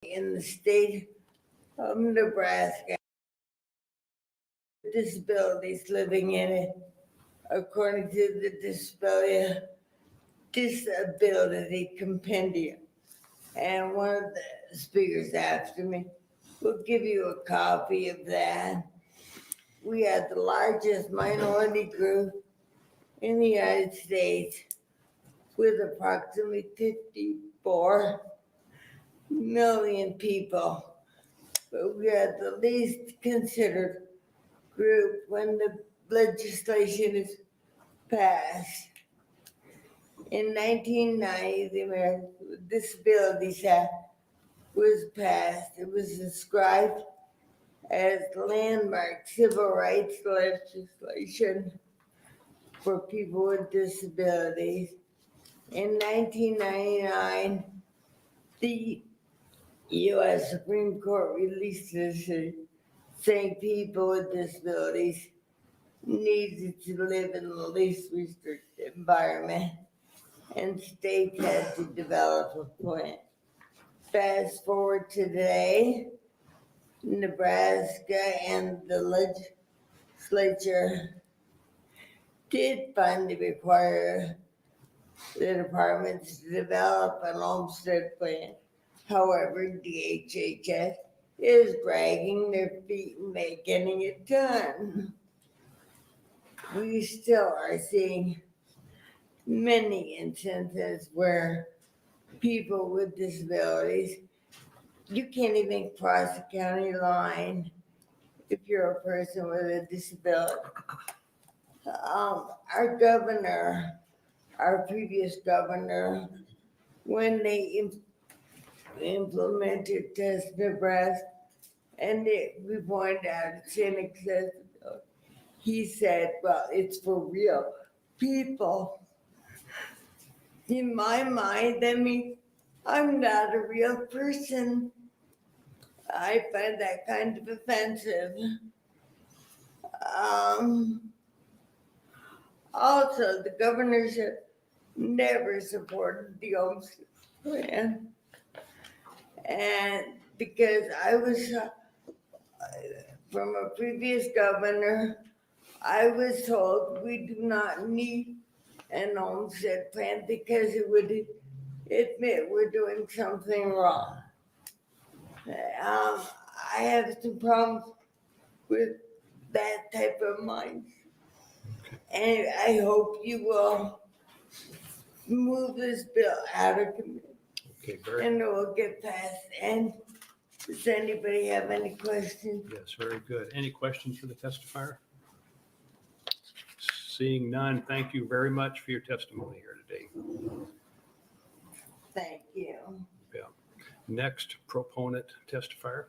in the state of Nebraska, disabilities living in it, according to the Disability Compendium. And one of the speakers after me will give you a copy of that. We are the largest minority group in the United States with approximately 54 million people, but we are the least considered group when the legislation is passed. In 1990, the American with Disabilities Act was passed. It was described as landmark civil rights legislation for people with disabilities. In 1999, the U.S. Supreme Court released a decision saying people with disabilities needed to live in the least restricted environment, and states had to develop a plan. Fast forward to today, Nebraska and the legislature did finally require the departments to develop an homestead plan. However, DHHS is dragging their feet and getting it done. We still are seeing many instances where people with disabilities, you can't even cross the county line if you're a person with a disability. Our governor, our previous governor, when they implemented Test Nebraska, and we pointed out it's inaccessible, he said, well, it's for real people. In my mind, that means I'm not a real person. I find that kind of offensive. Also, the governorship never supported the homestead plan. And because I was, from a previous governor, I was told we do not need an homestead plan because it would admit we're doing something wrong. I have some problems with that type of mind. And I hope you will move this bill out of committee. Okay, very, And it will get passed. And does anybody have any questions? yes, very good. Any questions for the testifier? Seeing none, thank you very much for your testimony here today. Thank you. Yeah. Next proponent testifier.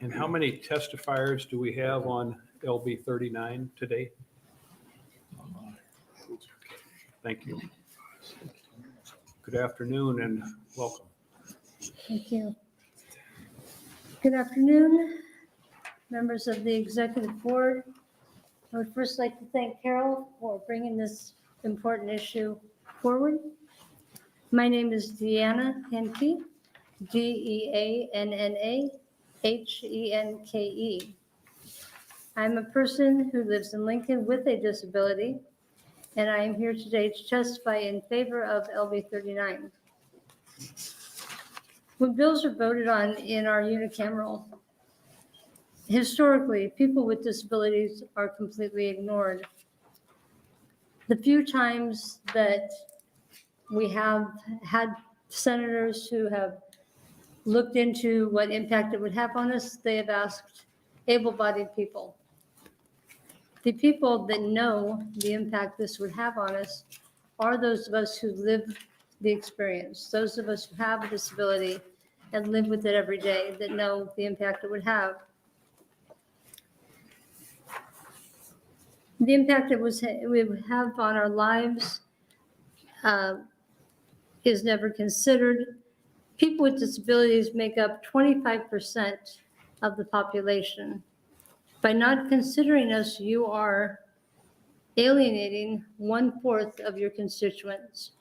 And how many testifiers do we have on LB 39 today? Thank you. Good afternoon and welcome. Thank you. Good afternoon, members of the executive board. I would first like to thank Carol for bringing this important issue forward. My name is Deanna Henke, DeannaHenke. I'm a person who lives in Lincoln with a disability, and I am here today to testify in favor of LB 39. When bills are voted on in our unicameral, historically, people with disabilities are completely ignored. The few times that we have had senators who have looked into what impact it would have on us, they have asked able-bodied people. The people that know the impact this would have on us are those of us who live the experience, those of us who have a disability and live with it every day that know the impact it would have. The impact it would have on our lives is never considered. People with disabilities make up 25% of the population. By not considering us, you are alienating 1/4 of your constituents.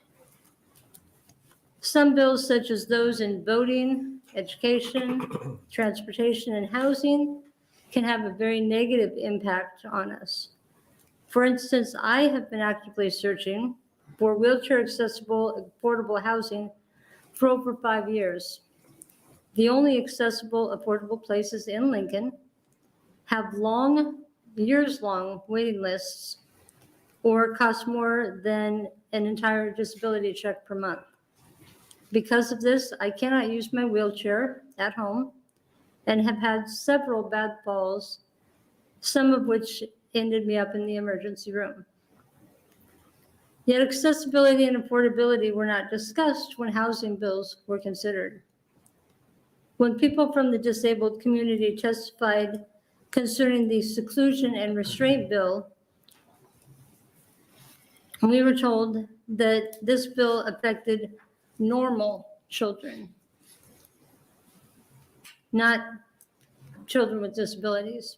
Some bills, such as those in voting, education, transportation, and housing, can have a very negative impact on us. For instance, I have been actively searching for wheelchair accessible, affordable housing for over 5 years. The only accessible, affordable places in Lincoln have years-long waiting lists or cost more than an entire disability check per month. Because of this, I cannot use my wheelchair at home and have had several bad falls, some of which ended me up in the emergency room. Yet accessibility and affordability were not discussed when housing bills were considered. When people from the disabled community testified concerning the seclusion and restraint bill, we were told that this bill affected normal children, not children with disabilities.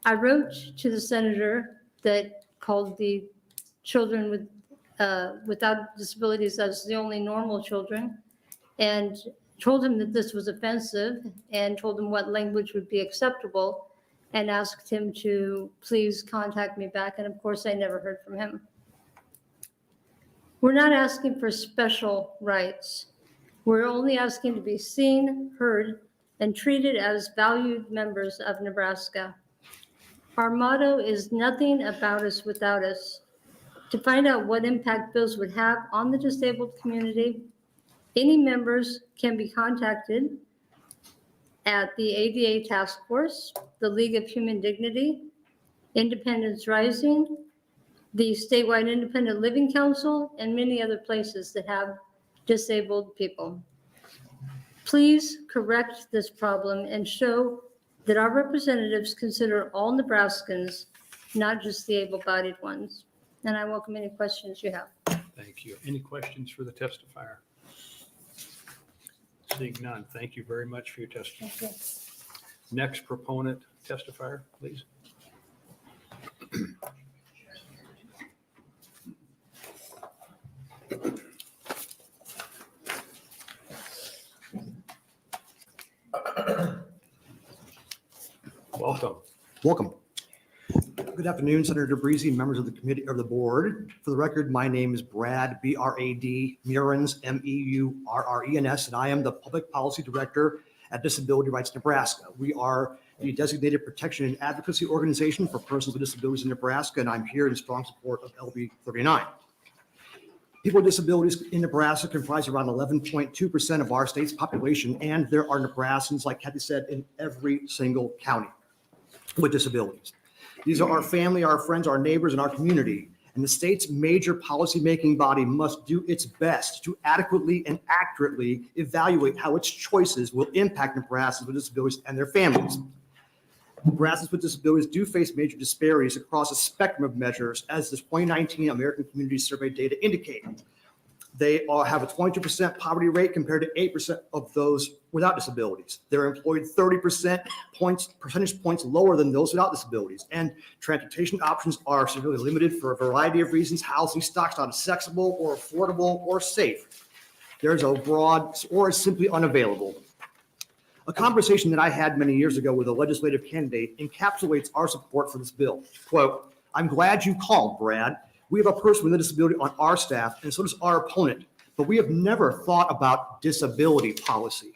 I wrote to the senator that called the children without disabilities as the only normal children, and told him that this was offensive and told him what language would be acceptable and asked him to please contact me back. And of course, I never heard from him. We're not asking for special rights. We're only asking to be seen, heard, and treated as valued members of Nebraska. Our motto is nothing about us without us. To find out what impact bills would have on the disabled community, any members can be contacted at the ADA Task Force, the League of Human Dignity, Independence Rising, the Statewide Independent Living Council, and many other places that have disabled people. Please correct this problem and show that our representatives consider all Nebraskans, not just the able-bodied ones. And I welcome any questions you have. Thank you. Any questions for the testifier? Seeing none, thank you very much for your testimony. Thank you. Next proponent testifier, please. Welcome. Welcome. Good afternoon, Senator DeBreezy, members of the committee or the board. For the record, my name is Brad, B-R-A-D, Meurrens, M-E-U-R-R-E-N-S, and I am the Public Policy Director at Disability Rights Nebraska. We are the designated protection and advocacy organization for persons with disabilities in Nebraska, and I'm here in strong support of LB 39. People with disabilities in Nebraska comprise around 11.2% of our state's population, and there are Nebraskans, like Kathy said, in every single county with disabilities. These are our family, our friends, our neighbors, and our community. And the state's major policymaking body must do its best to adequately and accurately evaluate how its choices will impact Nebraskans with disabilities and their families. Nebraskans with disabilities do face major disparities across a spectrum of measures, as the 2019 American Community Survey data indicate. They have a 22% poverty rate compared to 8% of those without disabilities. They're employed 30% percentage points lower than those without disabilities. And transportation options are severely limited for a variety of reasons. Housing stock's not accessible or affordable or safe. There's a broad or is simply unavailable. A conversation that I had many years ago with a legislative candidate encapsulates our support for this bill. Quote, "I'm glad you called, Brad. We have a person with a disability on our staff, and so does our opponent, but we have never thought about disability policy."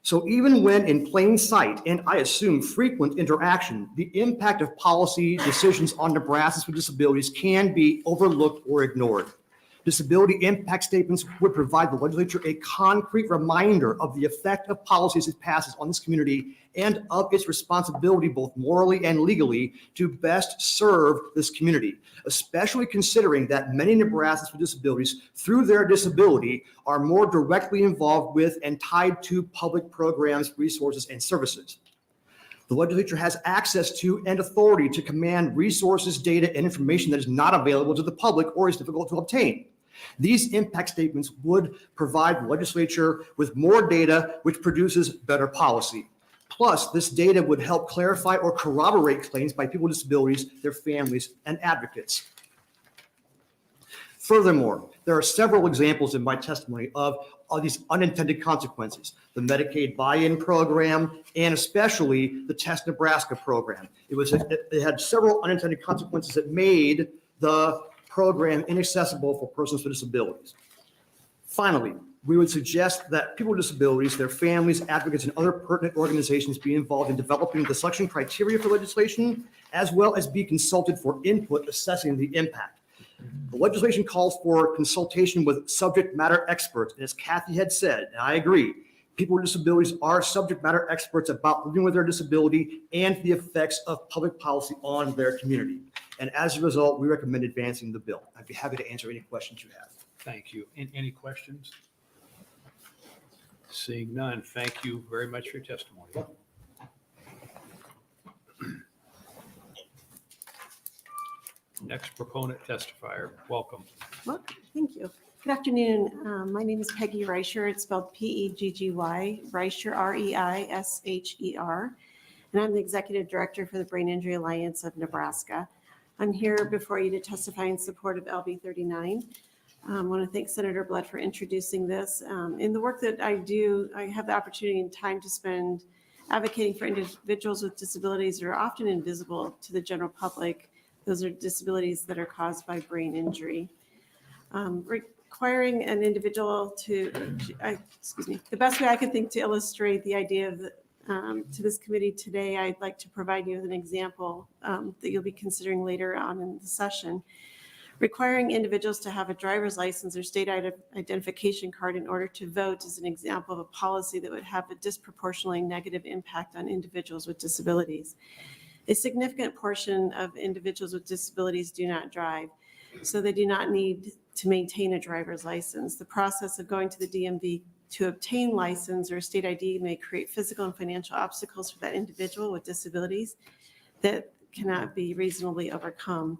So even when in plain sight, and I assume frequent interaction, the impact of policy decisions on Nebraskans with disabilities can be overlooked or ignored. Disability impact statements would provide the legislature a concrete reminder of the effect of policies it passes on this community and of its responsibility, both morally and legally, to best serve this community, especially considering that many Nebraskans with disabilities, through their disability, are more directly involved with and tied to public programs, resources, and services. The legislature has access to and authority to command resources, data, and information that is not available to the public or is difficult to obtain. These impact statements would provide the legislature with more data, which produces better policy. Plus, this data would help clarify or corroborate claims by people with disabilities, their families, and advocates. Furthermore, there are several examples in my testimony of these unintended consequences: the Medicaid buy-in program, and especially the Test Nebraska program. It had several unintended consequences that made the program inaccessible for persons with disabilities. Finally, we would suggest that people with disabilities, their families, advocates, and other pertinent organizations be involved in developing the selection criteria for legislation, as well as be consulted for input assessing the impact. The legislation calls for consultation with subject matter experts. And as Kathy had said, and I agree, people with disabilities are subject matter experts about living with their disability and the effects of public policy on their community. And as a result, we recommend advancing the bill. I'd be happy to answer any questions you have. Thank you. Any questions? Seeing none, thank you very much for your testimony. Next proponent testifier, welcome. Well, thank you. Good afternoon. My name is Peggy Reischer. It's spelled Peggy, Reischer, Reisher. And I'm the Executive Director for the Brain Injury Alliance of Nebraska. I'm here before you to testify in support of LB 39. I want to thank Senator Blood for introducing this. In the work that I do, I have the opportunity and time to spend advocating for individuals with disabilities that are often invisible to the general public. Those are disabilities that are caused by brain injury. Requiring an individual to, the best way I could think to illustrate the idea of to this committee today, I'd like to provide you with an example that you'll be considering later on in the session. Requiring individuals to have a driver's license or state identification card in order to vote is an example of a policy that would have a disproportionately negative impact on individuals with disabilities. A significant portion of individuals with disabilities do not drive, so they do not need to maintain a driver's license. The process of going to the DMV to obtain license or state ID may create physical and financial obstacles for that individual with disabilities that cannot be reasonably overcome.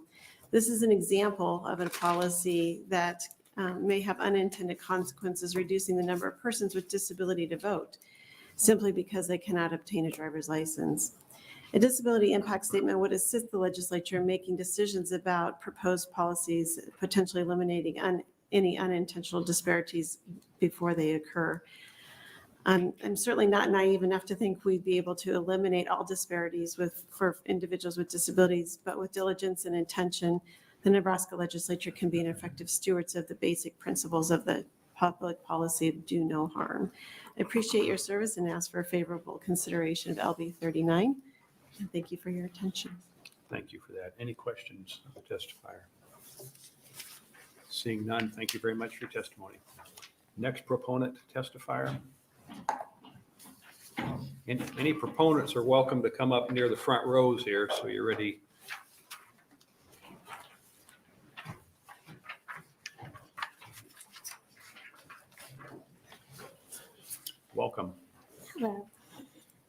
This is an example of a policy that may have unintended consequences, reducing the number of persons with disability to vote simply because they cannot obtain a driver's license. A disability impact statement would assist the legislature in making decisions about proposed policies, potentially eliminating any unintentional disparities before they occur. I'm certainly not naive enough to think we'd be able to eliminate all disparities for individuals with disabilities, but with diligence and intention, the Nebraska Legislature can be an effective stewards of the basic principles of the public policy of do no harm. I appreciate your service and ask for a favorable consideration of LB 39. And thank you for your attention. Thank you for that. Any questions of the testifier? Seeing none, thank you very much for your testimony. Next proponent testifier. Any proponents are welcome to come up near the front rows here, so you're ready. Welcome. Hello.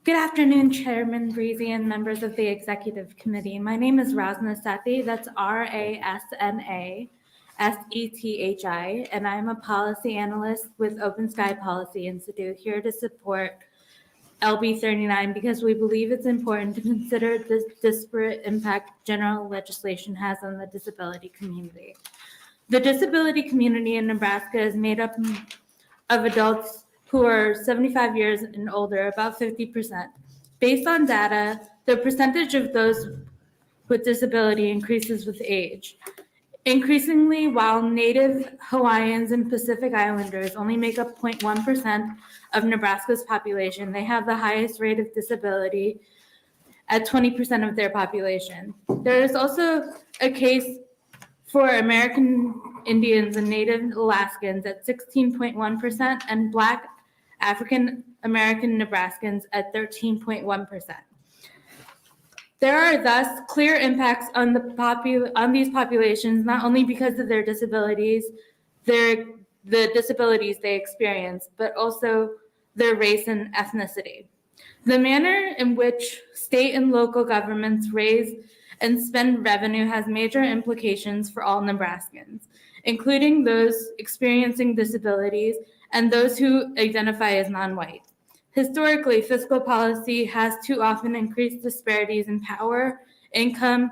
Good afternoon, Chairman Breezy and members of the Executive Committee. My name is Rasna Sethi. That's RASNA SETHI, and I'm a policy analyst with Open Sky Policy Institute, here to support LB 39 because we believe it's important to consider the disparate impact general legislation has on the disability community. The disability community in Nebraska is made up of adults who are 75 years and older, about 50%. Based on data, the percentage of those with disability increases with age. Increasingly, while Native Hawaiians and Pacific Islanders only make up 0.1% of Nebraska's population, they have the highest rate of disability at 20% of their population. There is also a case for American Indians and Native Alaskans at 16.1% and Black African American Nebraskans at 13.1%. There are thus clear impacts on these populations, not only because of their disabilities, the disabilities they experience, but also their race and ethnicity. The manner in which state and local governments raise and spend revenue has major implications for all Nebraskans, including those experiencing disabilities and those who identify as non-white. Historically, fiscal policy has too often increased disparities in power, income,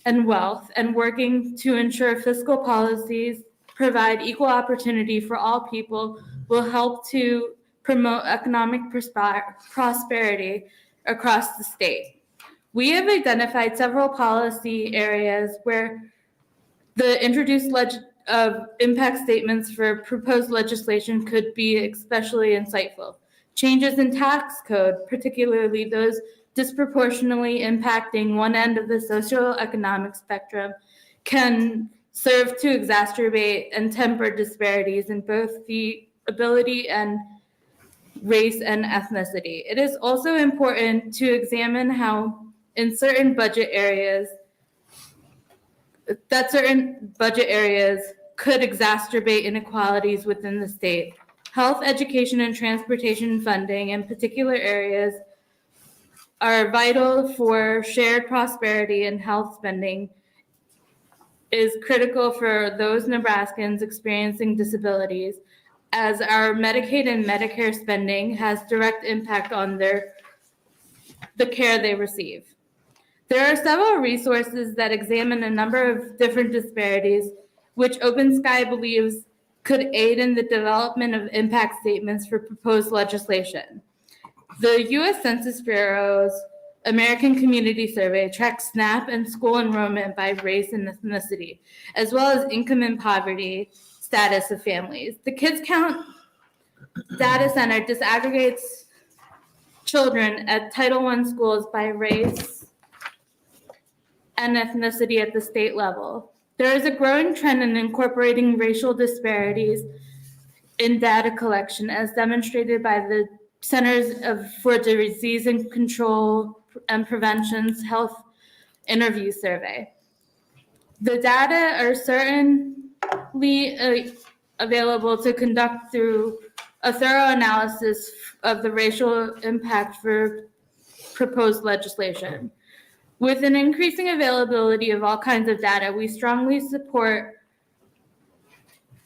and wealth, and working to ensure fiscal policies provide equal opportunity for all people will help to promote economic prosperity across the state. We have identified several policy areas where the introduced impact statements for proposed legislation could be especially insightful. Changes in tax code, particularly those disproportionately impacting one end of the socioeconomic spectrum, can serve to exacerbate and temper disparities in both the ability and race and ethnicity. It is also important to examine how in certain budget areas could exacerbate inequalities within the state. Health, education, and transportation funding in particular areas are vital for shared prosperity, and health spending is critical for those Nebraskans experiencing disabilities, as our Medicaid and Medicare spending has direct impact on the care they receive. There are several resources that examine a number of different disparities, which Open Sky believes could aid in the development of impact statements for proposed legislation. The U.S. Census Bureau's American Community Survey tracks SNAP and school enrollment by race and ethnicity, as well as income and poverty status of families. The Kids Count Data Center disaggregates children at Title I schools by race and ethnicity at the state level. There is a growing trend in incorporating racial disparities in data collection, as demonstrated by the Centers for Disease and Control and Prevention's Health Interview Survey. The data are certainly available to conduct through a thorough analysis of the racial impact for proposed legislation. With an increasing availability of all kinds of data, we strongly support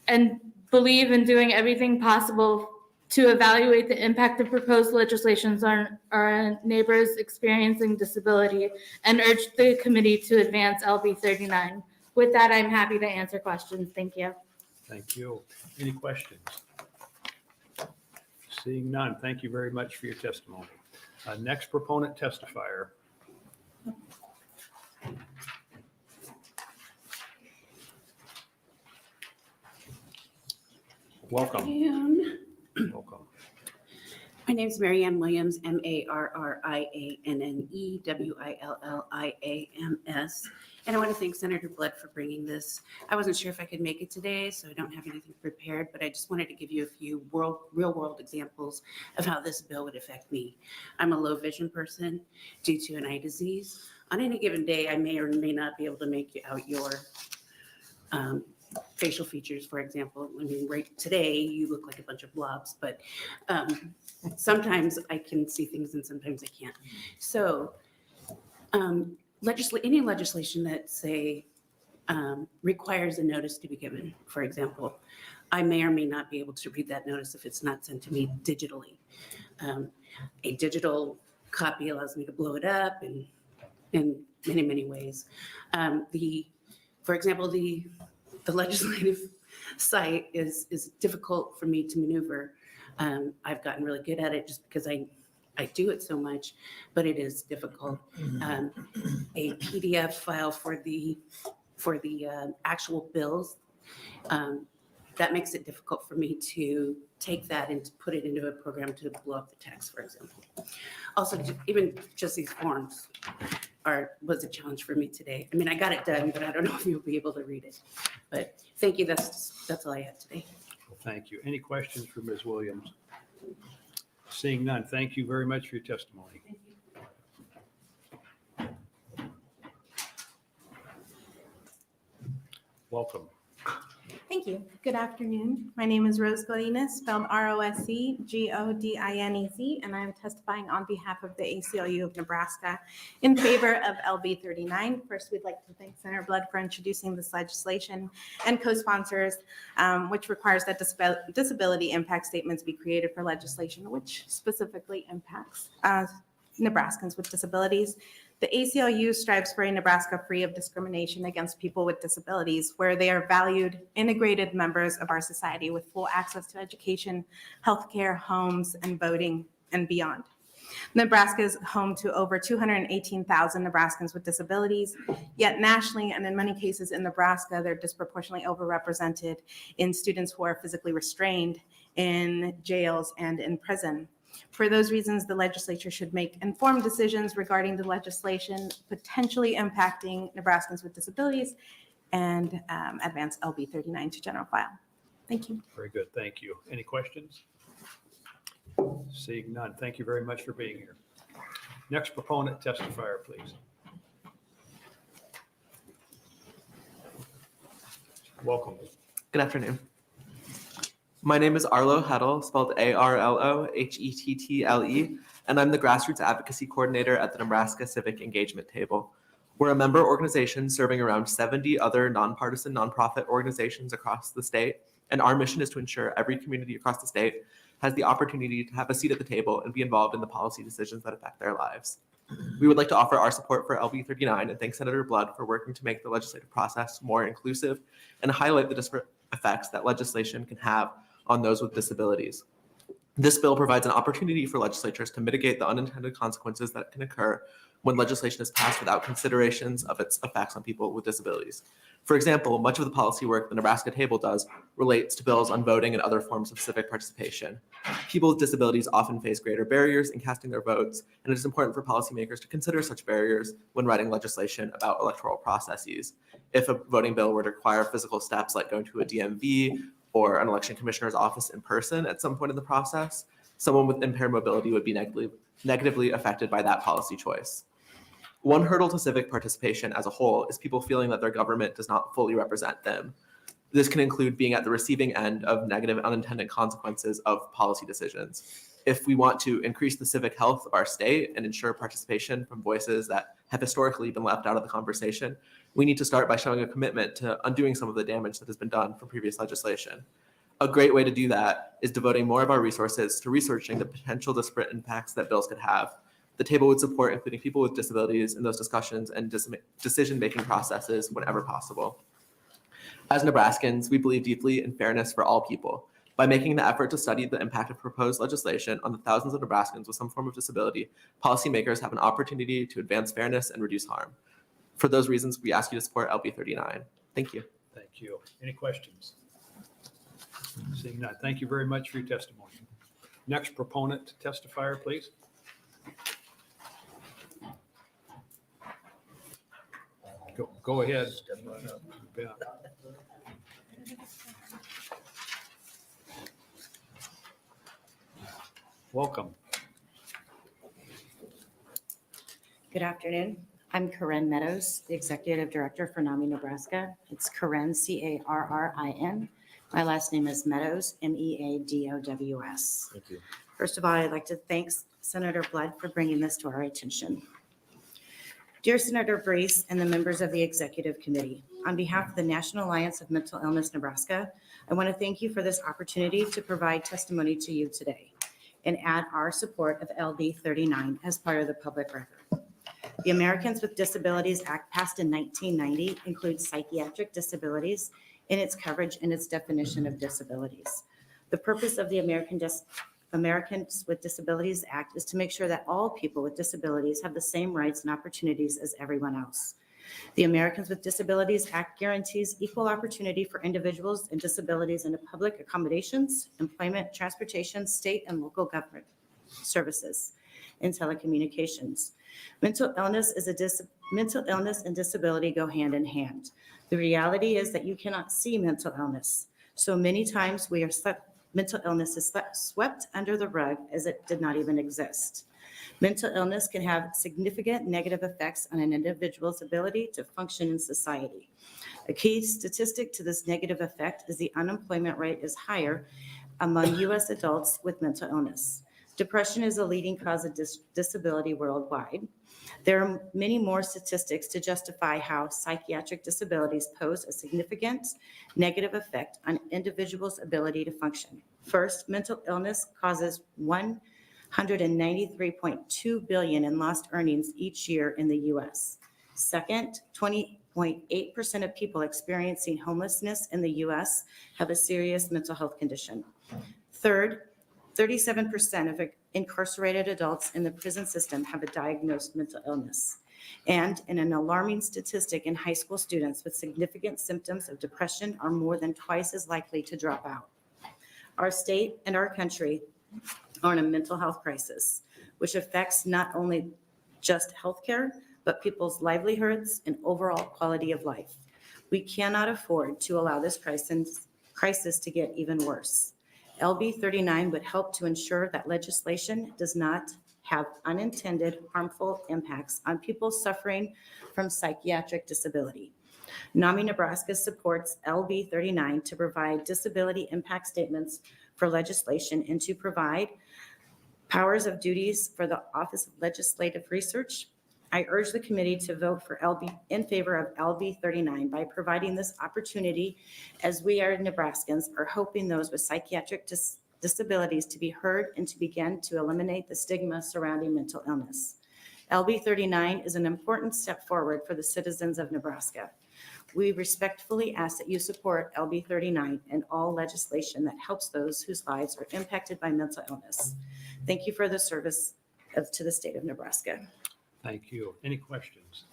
and believe in doing everything possible to evaluate the impact of proposed legislations on our neighbors experiencing disability, and urge the committee to advance LB 39. With that, I'm happy to answer questions. Thank you. Thank you. Any questions? Seeing none, thank you very much for your testimony. Next proponent testifier. Welcome. Welcome. My name is Mary Ann Williams, Marriannne Williams, and I want to thank Senator Blood for bringing this. I wasn't sure if I could make it today, so I don't have anything prepared, but I just wanted to give you a few real-world examples of how this bill would affect me. I'm a low vision person due to an eye disease. On any given day, I may or may not be able to make out your facial features, for example. I mean, right today, you look like a bunch of blobs, but sometimes I can see things and sometimes I can't. So any legislation that, say, requires a notice to be given, for example, I may or may not be able to read that notice if it's not sent to me digitally. A digital copy allows me to blow it up and in many, many ways. For example, the legislative site is difficult for me to maneuver. I've gotten really good at it just because I do it so much, but it is difficult. A PDF file for the actual bills, that makes it difficult for me to take that and to put it into a program to blow up the text, for example. Also, even just these forms. was a challenge for me today. I mean, I got it done, but I don't know if you'll be able to read it. But thank you. That's all I had today. Well, thank you. Any questions for Ms. Williams? Seeing none, thank you very much for your testimony. Welcome. Thank you. Good afternoon. My name is Rose Godinez, spelled ROSCGODINEZ, and I'm testifying on behalf of the ACLU of Nebraska in favor of LB 39. First, we'd like to thank Senator Blood for introducing this legislation and co-sponsors, which requires that disability impact statements be created for legislation, which specifically impacts Nebraskans with disabilities. The ACLU strives for a Nebraska free of discrimination against people with disabilities, where they are valued, integrated members of our society with full access to education, healthcare, homes, and voting, and beyond. Nebraska is home to over 218,000 Nebraskans with disabilities, yet nationally and in many cases in Nebraska, they're disproportionately overrepresented in students who are physically restrained, in jails, and in prison. For those reasons, the legislature should make informed decisions regarding the legislation potentially impacting Nebraskans with disabilities and advance LB 39 to general file. Thank you. Very good, thank you. Any questions? Seeing none, thank you very much for being here. Next proponent testifier, please. Welcome. Good afternoon. My name is Arlo Hettle, spelled ARLOHETTLE, and I'm the Grassroots Advocacy Coordinator at the Nebraska Civic Engagement Table. We're a member organization serving around 70 other nonpartisan nonprofit organizations across the state, and our mission is to ensure every community across the state has the opportunity to have a seat at the table and be involved in the policy decisions that affect their lives. We would like to offer our support for LB 39 and thank Senator Blood for working to make the legislative process more inclusive and highlight the disparate effects that legislation can have on those with disabilities. This bill provides an opportunity for legislatures to mitigate the unintended consequences that can occur when legislation is passed without considerations of its effects on people with disabilities. For example, much of the policy work the Nebraska Table does relates to bills on voting and other forms of civic participation. People with disabilities often face greater barriers in casting their votes, and it is important for policymakers to consider such barriers when writing legislation about electoral processes. If a voting bill were to require physical steps like going to a DMV or an election commissioner's office in person at some point in the process, someone with impaired mobility would be negatively affected by that policy choice. One hurdle to civic participation as a whole is people feeling that their government does not fully represent them. This can include being at the receiving end of negative unintended consequences of policy decisions. If we want to increase the civic health of our state and ensure participation from voices that have historically been left out of the conversation, we need to start by showing a commitment to undoing some of the damage that has been done from previous legislation. A great way to do that is devoting more of our resources to researching the potential disparate impacts that bills could have. The table would support including people with disabilities in those discussions and decision-making processes whenever possible. As Nebraskans, we believe deeply in fairness for all people. By making the effort to study the impact of proposed legislation on the thousands of Nebraskans with some form of disability, policymakers have an opportunity to advance fairness and reduce harm. For those reasons, we ask you to support LB 39. Thank you. Thank you. Any questions? Seeing none, thank you very much for your testimony. Next proponent testifier, please. Go ahead. Yeah. Welcome. Good afternoon. I'm Corinne Meadows, the Executive Director for NAMI Nebraska. It's Corinne, C-A-R-R-I-N. My last name is Meadows, M-E-A-D-O-W-S. Thank you. First of all, I'd like to thank Senator Blood for bringing this to our attention. Dear Senator Brees and the members of the Executive Committee, on behalf of the National Alliance of Mental Illness Nebraska, I want to thank you for this opportunity to provide testimony to you today and add our support of LB 39 as part of the public record. The Americans with Disabilities Act passed in 1990 includes psychiatric disabilities in its coverage and its definition of disabilities. The purpose of the Americans with Disabilities Act is to make sure that all people with disabilities have the same rights and opportunities as everyone else. The Americans with Disabilities Act guarantees equal opportunity for individuals and disabilities in public accommodations, employment, transportation, state and local government services. in telecommunications. Mental illness and disability go hand in hand. The reality is that you cannot see mental illness. So many times mental illness is swept under the rug as it did not even exist. Mental illness can have significant negative effects on an individual's ability to function in society. A key statistic to this negative effect is the unemployment rate is higher among U.S. adults with mental illness. Depression is a leading cause of disability worldwide. There are many more statistics to justify how psychiatric disabilities pose a significant negative effect on individuals' ability to function. First, mental illness causes $193.2 billion in lost earnings each year in the U.S. Second, 20.8% of people experiencing homelessness in the U.S. have a serious mental health condition. Third, 37% of incarcerated adults in the prison system have a diagnosed mental illness. And in an alarming statistic, in high school students with significant symptoms of depression are more than twice as likely to drop out. Our state and our country are in a mental health crisis, which affects not only just healthcare, but people's livelihoods and overall quality of life. We cannot afford to allow this crisis to get even worse. LB 39 would help to ensure that legislation does not have unintended harmful impacts on people suffering from psychiatric disability. NAMI Nebraska supports LB 39 to provide disability impact statements for legislation and to provide powers of duties for the Office of Legislative Research. I urge the committee to vote in favor of LB 39 by providing this opportunity, as we are Nebraskans are hoping those with psychiatric disabilities to be heard and to begin to eliminate the stigma surrounding mental illness. LB 39 is an important step forward for the citizens of Nebraska. We respectfully ask that you support LB 39 and all legislation that helps those whose lives are impacted by mental illness. Thank you for the service to the state of Nebraska. Thank you. Any questions?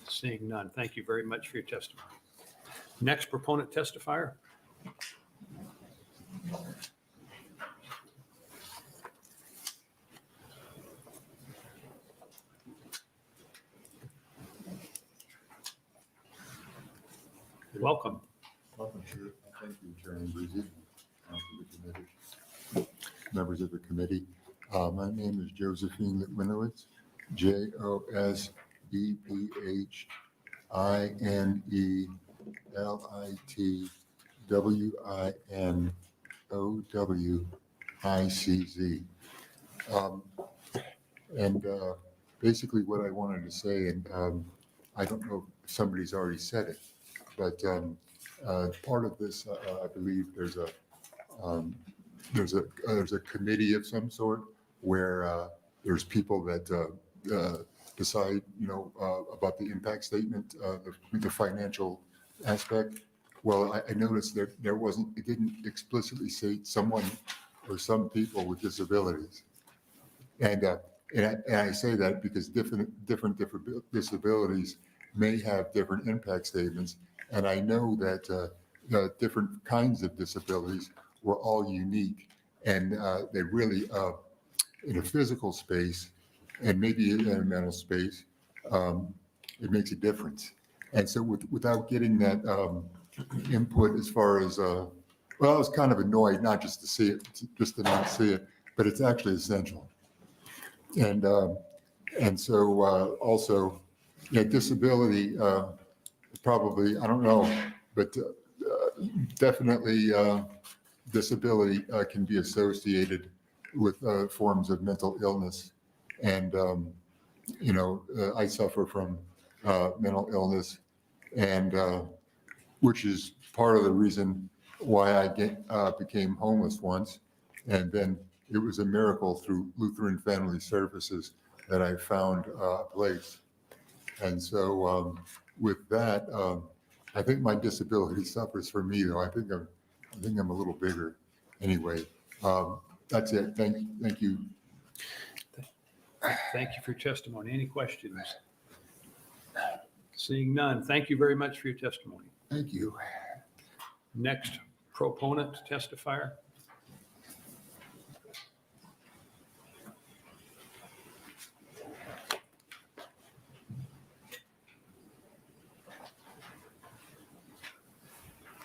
Seeing none, thank you very much for your testimony. Next proponent testifier. Welcome. Welcome, sir. Thank you, Chairman Breezy, for the committee, members of the committee. My name is Josephine Litwinowitz, JOSEPHINELitwinowicz. And basically what I wanted to say, and I don't know if somebody's already said it, but part of this, I believe there's a committee of some sort where there's people that decide, about the impact statement, the financial aspect. Well, I noticed that it didn't explicitly say someone or some people with disabilities. And I say that because different disabilities may have different impact statements. And I know that different kinds of disabilities were all unique, and they really, in a physical space and maybe in a mental space, it makes a difference. And so without getting that input as far as, well, I was kind of annoyed, not just to see it, just to not see it, but it's actually essential. And so also, disability, probably, I don't know, but definitely disability can be associated with forms of mental illness. And, I suffer from mental illness, and which is part of the reason why I became homeless once. And then it was a miracle through Lutheran Family Services that I found a place. And so with that, I think my disability suffers from me, though. I think I'm a little bigger. Anyway, that's it. Thank you. Thank you for your testimony. Any questions? Seeing none, thank you very much for your testimony. Thank you. Next proponent testifier.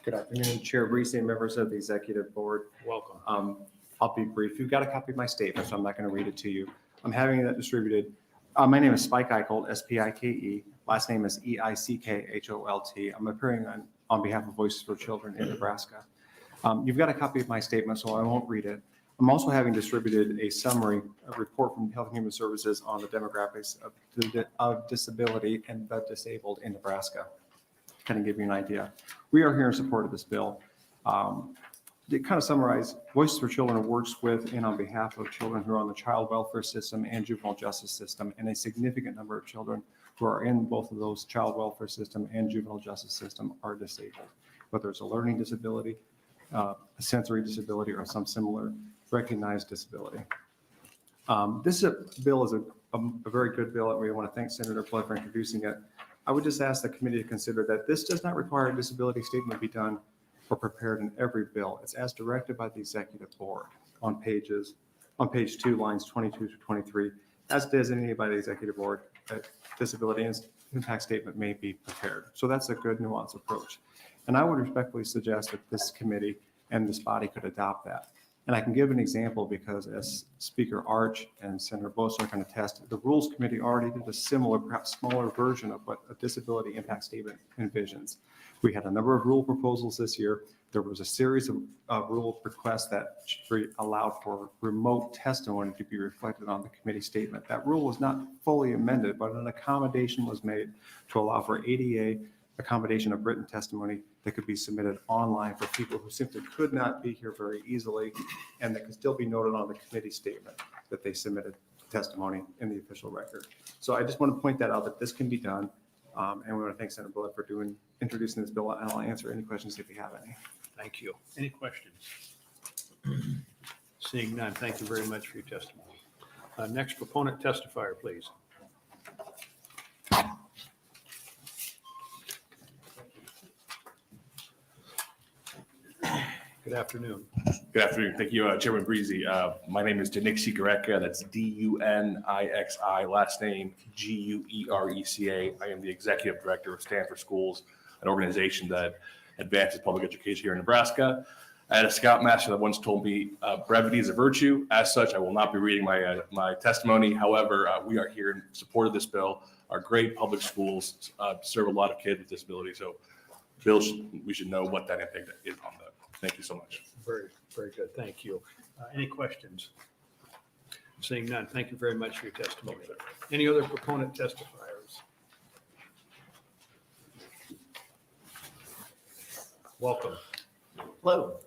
Good afternoon, Chair Reese and members of the Executive Board. Welcome. I'll be brief. You've got a copy of my statement, so I'm not going to read it to you. I'm having that distributed. My name is Spike Eicholt, S-P-I-K-E. Last name is E-I-C-K-H-O-L-T. I'm appearing on behalf of Voices for Children in Nebraska. You've got a copy of my statement, so I won't read it. I'm also having distributed a summary, a report from Health and Human Services on the demographics of disability and the disabled in Nebraska. Kind of give you an idea. We are here in support of this bill. To kind of summarize, Voices for Children works with and on behalf of children who are on the child welfare system and juvenile justice system, and a significant number of children who are in both of those child welfare system and juvenile justice system are disabled, whether it's a learning disability, a sensory disability, or some similar recognized disability. This bill is a very good bill, and we want to thank Senator Flood for introducing it. I would just ask the committee to consider that this does not require a disability statement be done or prepared in every bill. It's as directed by the executive board on page 2, lines 22 to 23, as designated by the executive board, a disability impact statement may be prepared. So that's a good nuanced approach. And I would respectfully suggest that this committee and this body could adopt that. And I can give an example because as Speaker Arch and Senator Bosa can attest, the Rules Committee already did a similar, perhaps smaller version of what a disability impact statement envisions. We had a number of rule proposals this year. There was a series of rule requests that allowed for remote testimony to be reflected on the committee statement. That rule was not fully amended, but an accommodation was made to allow for ADA accommodation of written testimony that could be submitted online for people who simply could not be here very easily, and that could still be noted on the committee statement that they submitted testimony in the official record. So I just want to point that out, that this can be done. And we want to thank Senator Bullock for introducing this bill, and I'll answer any questions if you have any. Thank you. Any questions? Seeing none, thank you very much for your testimony. Next proponent testifier, please. Good afternoon. Good afternoon. Thank you, Chairman Breezy. My name is Dunixi Gureca. That's D-U-N-I-X-I, last name G-U-E-R-E-C-A. I am the Executive Director of Stand for Schools, an organization that advances public education here in Nebraska. I had a scoutmaster that once told me brevity is a virtue. As such, I will not be reading my testimony. However, we are here in support of this bill. Our great public schools serve a lot of kids with disabilities. So we should know what that impact is on them. Thank you so much. Very, very good. Thank you. Any questions? Seeing none, thank you very much for your testimony. Any other proponent testifiers? Welcome. Hello.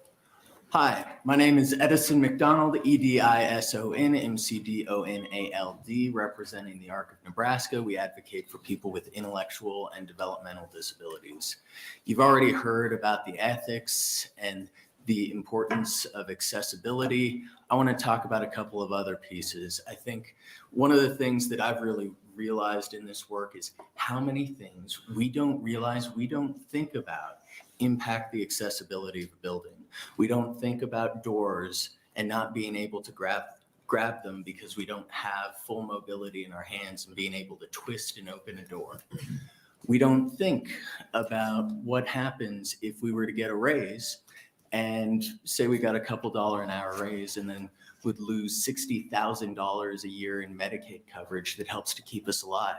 Hi, my name is Edison McDonald, E-D-I-S-O-N, M-C-D-O-N-A-L-D, representing the ARC of Nebraska. We advocate for people with intellectual and developmental disabilities. You've already heard about the ethics and the importance of accessibility. I want to talk about a couple of other pieces. I think one of the things that I've really realized in this work is how many things we don't realize, we don't think about impact the accessibility of a building. We don't think about doors and not being able to grab them because we don't have full mobility in our hands and being able to twist and open a door. We don't think about what happens if we were to get a raise and say we got a couple $1 an hour raise and then would lose $60,000 a year in Medicaid coverage that helps to keep us alive.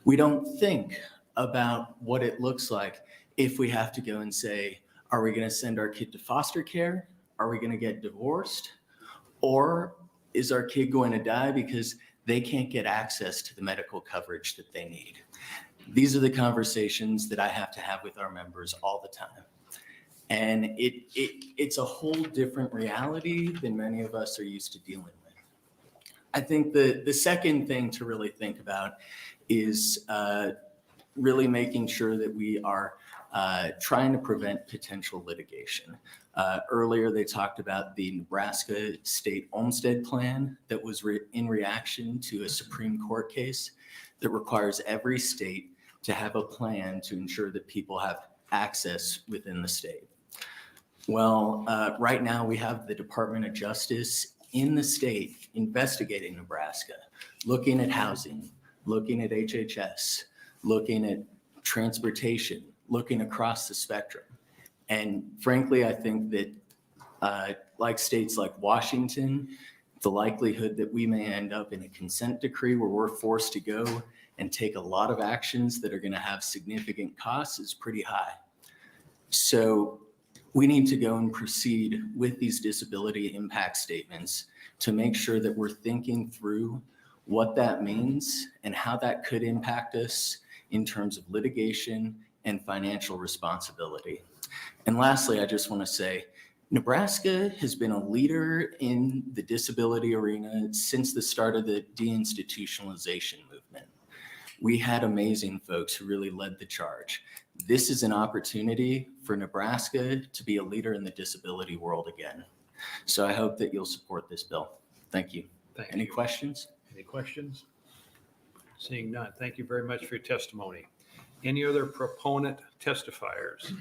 We don't think about what it looks like if we have to go and say, are we going to send our kid to foster care? Are we going to get divorced? Or is our kid going to die because they can't get access to the medical coverage that they need? These are the conversations that I have to have with our members all the time. And it's a whole different reality than many of us are used to dealing with. I think the second thing to really think about is really making sure that we are trying to prevent potential litigation. Earlier, they talked about the Nebraska State Olmstead Plan that was in reaction to a Supreme Court case that requires every state to have a plan to ensure that people have access within the state. Well, right now we have the Department of Justice in the state investigating Nebraska, looking at housing, looking at HHS, looking at transportation, looking across the spectrum. And frankly, I think that like states like Washington, the likelihood that we may end up in a consent decree where we're forced to go and take a lot of actions that are going to have significant costs is pretty high. So we need to go and proceed with these disability impact statements to make sure that we're thinking through what that means and how that could impact us in terms of litigation and financial responsibility. And lastly, I just want to say, Nebraska has been a leader in the disability arena since the start of the deinstitutionalization movement. We had amazing folks who really led the charge. This is an opportunity for Nebraska to be a leader in the disability world again. So I hope that you'll support this bill. Thank you. Any questions? Any questions? Seeing none. Thank you very much for your testimony. Any other proponent testifiers?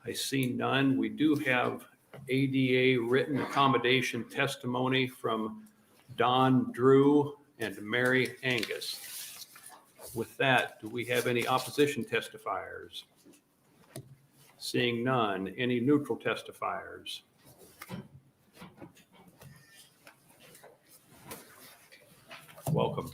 I see none. We do have ADA written accommodation testimony from Don Drew and Mary Angus. With that, do we have any opposition testifiers? Seeing none. Any neutral testifiers? Welcome.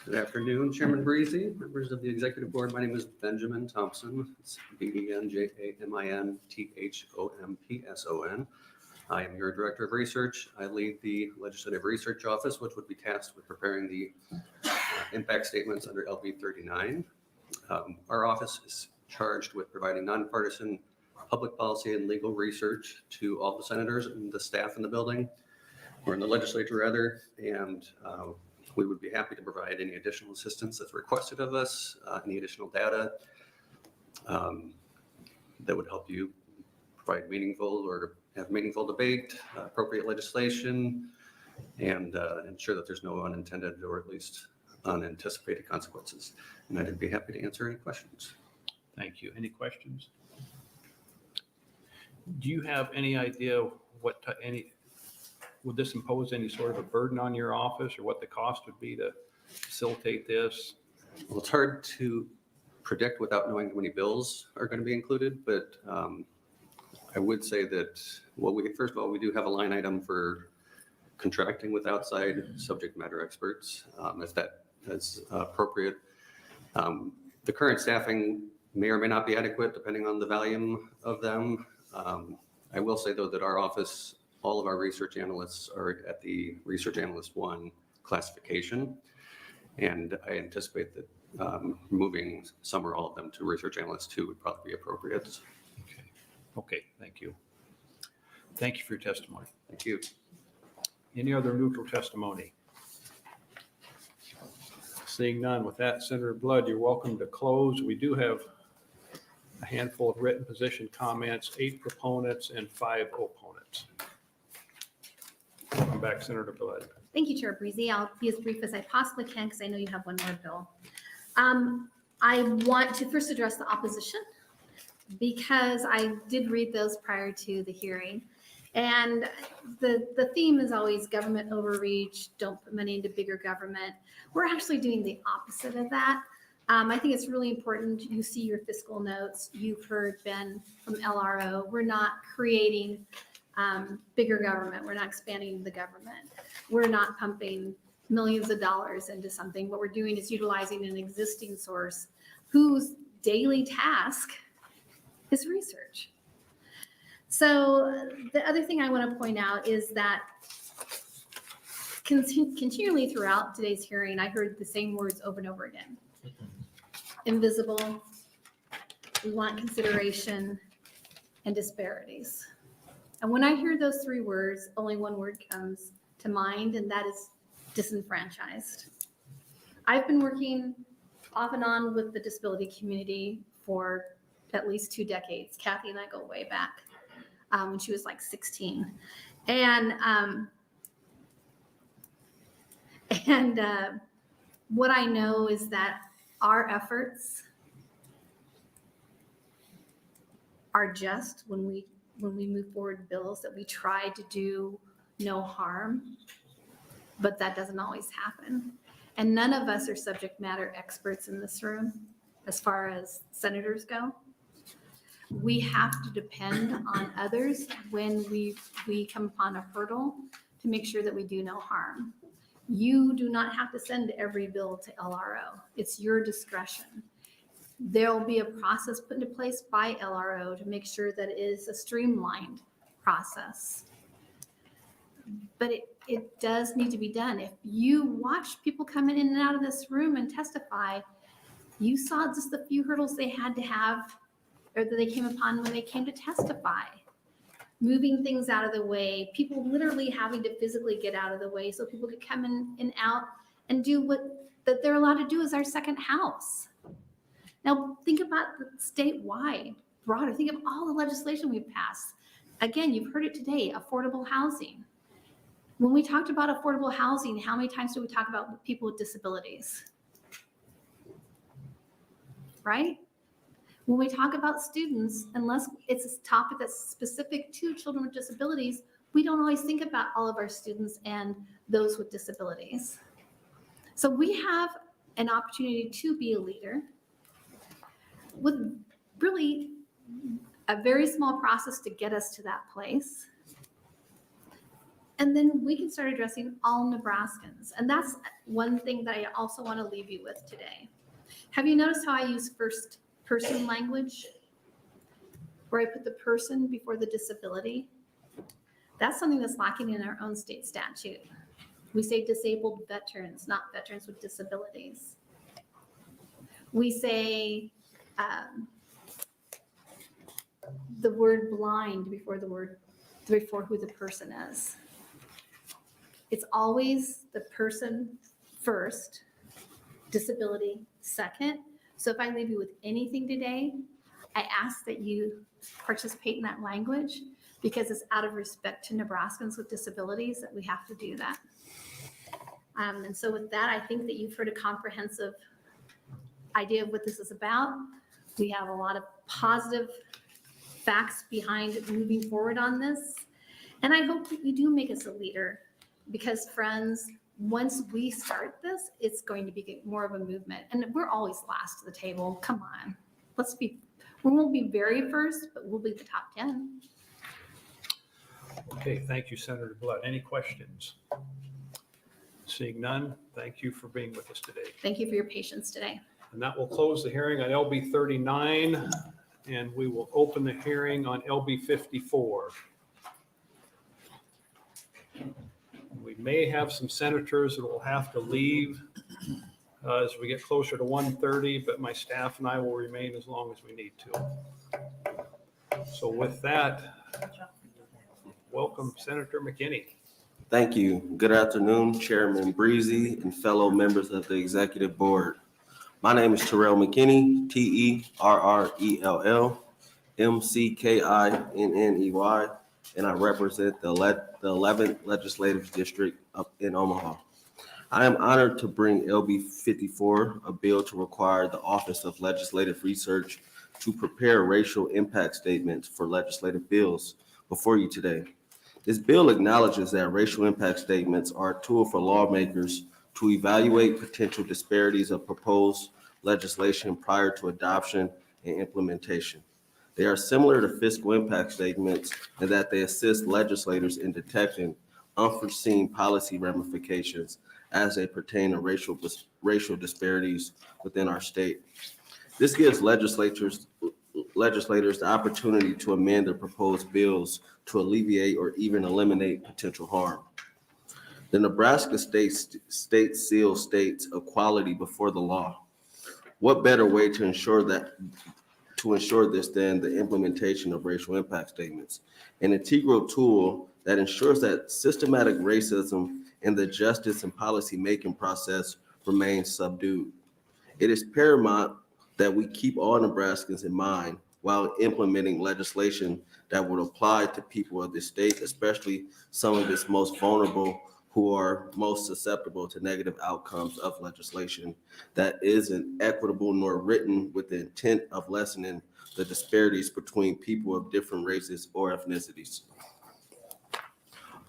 Good afternoon, Chairman Breezy, members of the Executive Board. My name is Benjamin Thompson. It's BenjaminThompson. I am your Director of Research. I lead the Legislative Research Office, which would be tasked with preparing the impact statements under LB 39. Our office is charged with providing nonpartisan public policy and legal research to all the senators and the staff in the building, or in the legislature rather, and we would be happy to provide any additional assistance that's requested of us, any additional data that would help you provide meaningful or have meaningful debate, appropriate legislation, and ensure that there's no unintended or at least unanticipated consequences. And I'd be happy to answer any questions. Thank you. Any questions? Do you have any idea what would this impose any sort of a burden on your office, or what the cost would be to facilitate this? Well, it's hard to predict without knowing how many bills are going to be included, but I would say that, well, first of all, we do have a line item for contracting with outside subject matter experts, if that is appropriate. The current staffing may or may not be adequate depending on the volume of them. I will say though that our office, all of our research analysts are at the Research Analyst 1 classification. And I anticipate that moving some or all of them to Research Analyst 2 would probably be appropriate. Okay, thank you. Thank you for your testimony. Thank you. Any other neutral testimony? Seeing none. With that, Senator Blood, you're welcome to close. We do have a handful of written position comments, 8 proponents and 5 opponents. Welcome back, Senator Blood. Thank you, Chair Breezy. I'll be as brief as I possibly can because I know you have one more bill. I want to first address the opposition because I did read those prior to the hearing. And the theme is always government overreach, don't put money into bigger government. We're actually doing the opposite of that. I think it's really important. You see your fiscal notes. You've heard Ben from LRO. We're not creating bigger government. We're not expanding the government. We're not pumping millions of dollars into something. What we're doing is utilizing an existing source whose daily task is research. So the other thing I want to point out is that continually throughout today's hearing, I heard the same words over and over again. Invisible, we want consideration, and disparities. And when I hear those 3 words, only one word comes to mind, and that is disenfranchised. I've been working off and on with the disability community for at least 2 decades. Kathy and I go way back when she was like 16. And what I know is that our efforts are just when we move forward bills that we try to do no harm, but that doesn't always happen. And none of us are subject matter experts in this room as far as senators go. We have to depend on others when we come upon a hurdle to make sure that we do no harm. You do not have to send every bill to LRO. It's your discretion. There'll be a process put into place by LRO to make sure that it is a streamlined process. But it does need to be done. If you watch people come in and out of this room and testify, you saw just the few hurdles they had to have, or that they came upon when they came to testify. Moving things out of the way, people literally having to physically get out of the way so people could come in and out and do what that they're allowed to do as our second house. Now, think about the statewide, broader, think of all the legislation we've passed. Again, you've heard it today, affordable housing. When we talked about affordable housing, how many times do we talk about people with disabilities? Right? When we talk about students, unless it's a topic that's specific to children with disabilities, we don't always think about all of our students and those with disabilities. So we have an opportunity to be a leader with really a very small process to get us to that place. And then we can start addressing all Nebraskans. And that's one thing that I also want to leave you with today. Have you noticed how I use first person language, where I put the person before the disability? That's something that's lacking in our own state statute. We say disabled veterans, not veterans with disabilities. We say the word blind before who the person is. It's always the person first, disability second. So if I leave you with anything today, I ask that you participate in that language, because it's out of respect to Nebraskans with disabilities that we have to do that. And so with that, I think that you've heard a comprehensive idea of what this is about. We have a lot of positive facts behind moving forward on this. And I hope that you do make us a leader, because friends, once we start this, it's going to be more of a movement. And we're always last to the table. Come on. We won't be very first, but we'll be the top 10. Okay, thank you, Senator Blood. Any questions? Seeing none, thank you for being with us today. Thank you for your patience today. And that will close the hearing on LB 39, and we will open the hearing on LB 54. We may have some senators that will have to leave as we get closer to 1:30, but my staff and I will remain as long as we need to. So with that, welcome Senator McKinney. Thank you. Good afternoon, Chairman Breezy and fellow members of the Executive Board. My name is Terrell McKinney, Terrell McKinney, and I represent the 11th Legislative District up in Omaha. I am honored to bring LB 54, a bill to require the Office of Legislative Research to prepare racial impact statements for legislative bills before you today. This bill acknowledges that racial impact statements are a tool for lawmakers to evaluate potential disparities of proposed legislation prior to adoption and implementation. They are similar to fiscal impact statements in that they assist legislators in detecting unforeseen policy ramifications as they pertain to racial disparities within our state. This gives legislators the opportunity to amend their proposed bills to alleviate or even eliminate potential harm. The Nebraska state seal states equality before the law. What better way to ensure this than the implementation of racial impact statements, an integral tool that ensures that systematic racism in the justice and policy-making process remains subdued. It is paramount that we keep all Nebraskans in mind while implementing legislation that would apply to people of the state, especially some of its most vulnerable who are most susceptible to negative outcomes of legislation that isn't equitable nor written with the intent of lessening the disparities between people of different races or ethnicities.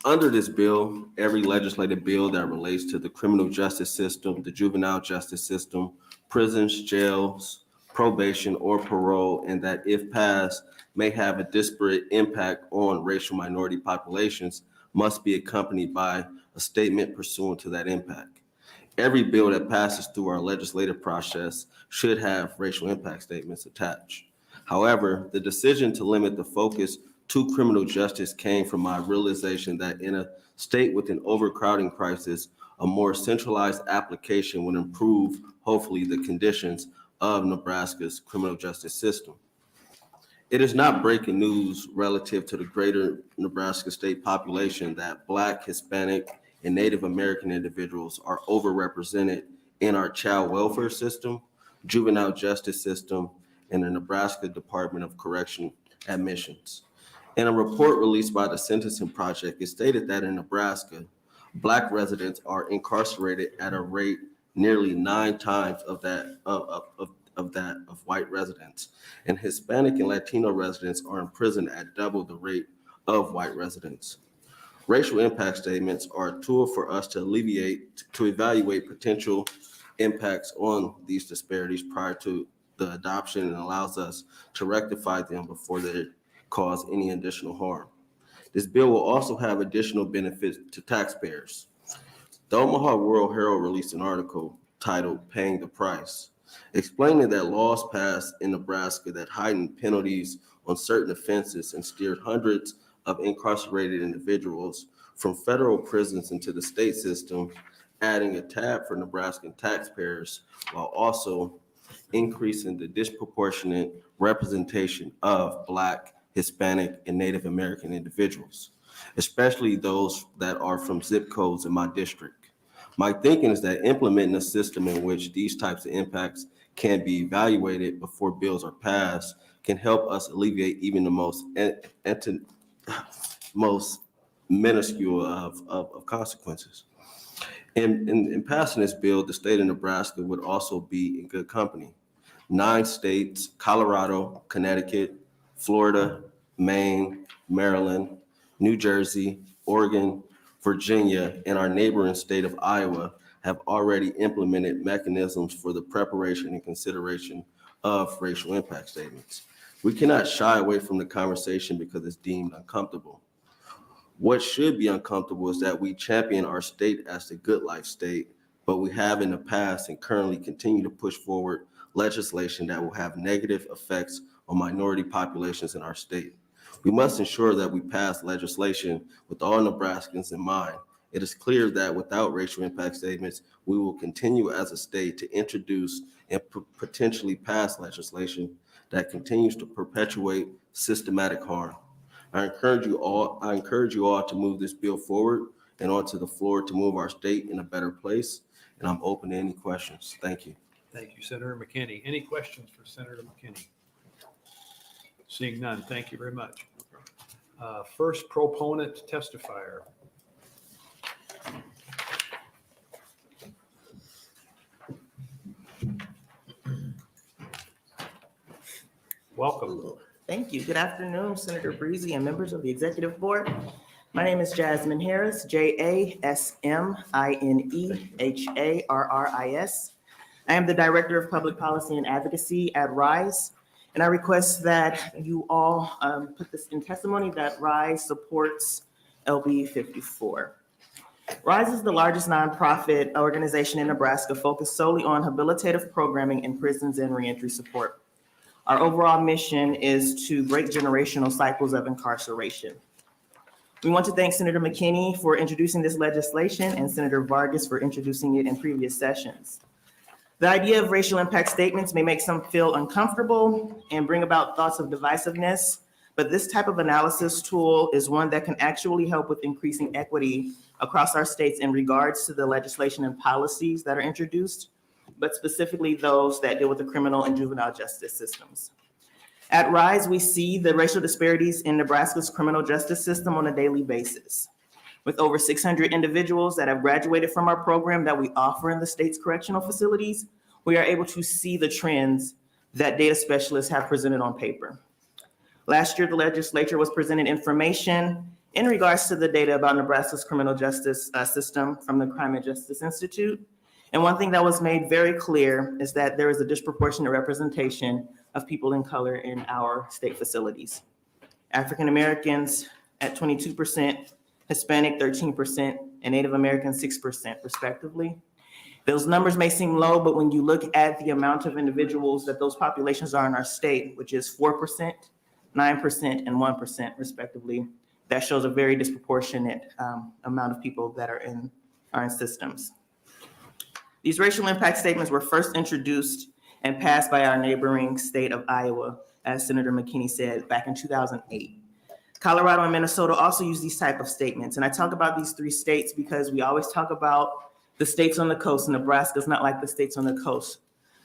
Under this bill, every legislative bill that relates to the criminal justice system, the juvenile justice system, prisons, jails, probation, or parole, and that if passed, may have a disparate impact on racial minority populations, must be accompanied by a statement pursuant to that impact. Every bill that passes through our legislative process should have racial impact statements attached. However, the decision to limit the focus to criminal justice came from my realization that in a state with an overcrowding crisis, a more centralized application would improve, hopefully, the conditions of Nebraska's criminal justice system. It is not breaking news relative to the greater Nebraska state population that Black, Hispanic, and Native American individuals are overrepresented in our child welfare system, juvenile justice system, and the Nebraska Department of Correction admissions. In a report released by the Sentencing Project, it stated that in Nebraska, Black residents are incarcerated at a rate nearly 9 times of that of white residents, and Hispanic and Latino residents are imprisoned at double the rate of white residents. Racial impact statements are a tool for us to evaluate potential impacts on these disparities prior to the adoption, and allows us to rectify them before they cause any additional harm. This bill will also have additional benefits to taxpayers. The Omaha World Herald released an article titled "Paying the Price," explaining that laws passed in Nebraska that heightened penalties on certain offenses and steered hundreds of incarcerated individuals from federal prisons into the state system, adding a tab for Nebraskan taxpayers while also increasing the disproportionate representation of Black, Hispanic, and Native American individuals, especially those that are from zip codes in my district. My thinking is that implementing a system in which these types of impacts can be evaluated before bills are passed can help us alleviate even the most minuscule of consequences. In passing this bill, the state of Nebraska would also be in good company. 9 states, Colorado, Connecticut, Florida, Maine, Maryland, New Jersey, Oregon, Virginia, and our neighboring state of Iowa have already implemented mechanisms for the preparation and consideration of racial impact statements. We cannot shy away from the conversation because it's deemed uncomfortable. What should be uncomfortable is that we champion our state as the good life state, but we have in the past and currently continue to push forward legislation that will have negative effects on minority populations in our state. We must ensure that we pass legislation with all Nebraskans in mind. It is clear that without racial impact statements, we will continue as a state to introduce and potentially pass legislation that continues to perpetuate systematic harm. I encourage you all to move this bill forward and onto the floor to move our state in a better place. And I'm open to any questions. Thank you. Thank you, Senator McKinney. Any questions for Senator McKinney? Seeing none, thank you very much. First proponent testifier. Welcome. Thank you. Good afternoon, Senator Breezy and members of the Executive Board. My name is Jasmine Harris, JASMINEHARRIS. I am the Director of Public Policy and Advocacy at RISE, and I request that you all put this in testimony that RISE supports LB 54. RISE is the largest nonprofit organization in Nebraska focused solely on habilitative programming in prisons and reentry support. Our overall mission is to break generational cycles of incarceration. We want to thank Senator McKinney for introducing this legislation and Senator Vargas for introducing it in previous sessions. The idea of racial impact statements may make some feel uncomfortable and bring about thoughts of divisiveness, but this type of analysis tool is one that can actually help with increasing equity across our states in regards to the legislation and policies that are introduced, but specifically those that deal with the criminal and juvenile justice systems. At RISE, we see the racial disparities in Nebraska's criminal justice system on a daily basis. With over 600 individuals that have graduated from our program that we offer in the state's correctional facilities, we are able to see the trends that data specialists have presented on paper. Last year, the legislature was presented information in regards to the data about Nebraska's criminal justice system from the Crime and Justice Institute. And one thing that was made very clear is that there is a disproportionate representation of people in color in our state facilities. African Americans at 22%, Hispanic 13%, and Native American 6% respectively. Those numbers may seem low, but when you look at the amount of individuals that those populations are in our state, which is 4%, 9%, and 1% respectively, that shows a very disproportionate amount of people that are in our systems. These racial impact statements were first introduced and passed by our neighboring state of Iowa, as Senator McKinney said, back in 2008. Colorado and Minnesota also use these type of statements. And I talk about these three states because we always talk about the states on the coast. Nebraska is not like the states on the coast.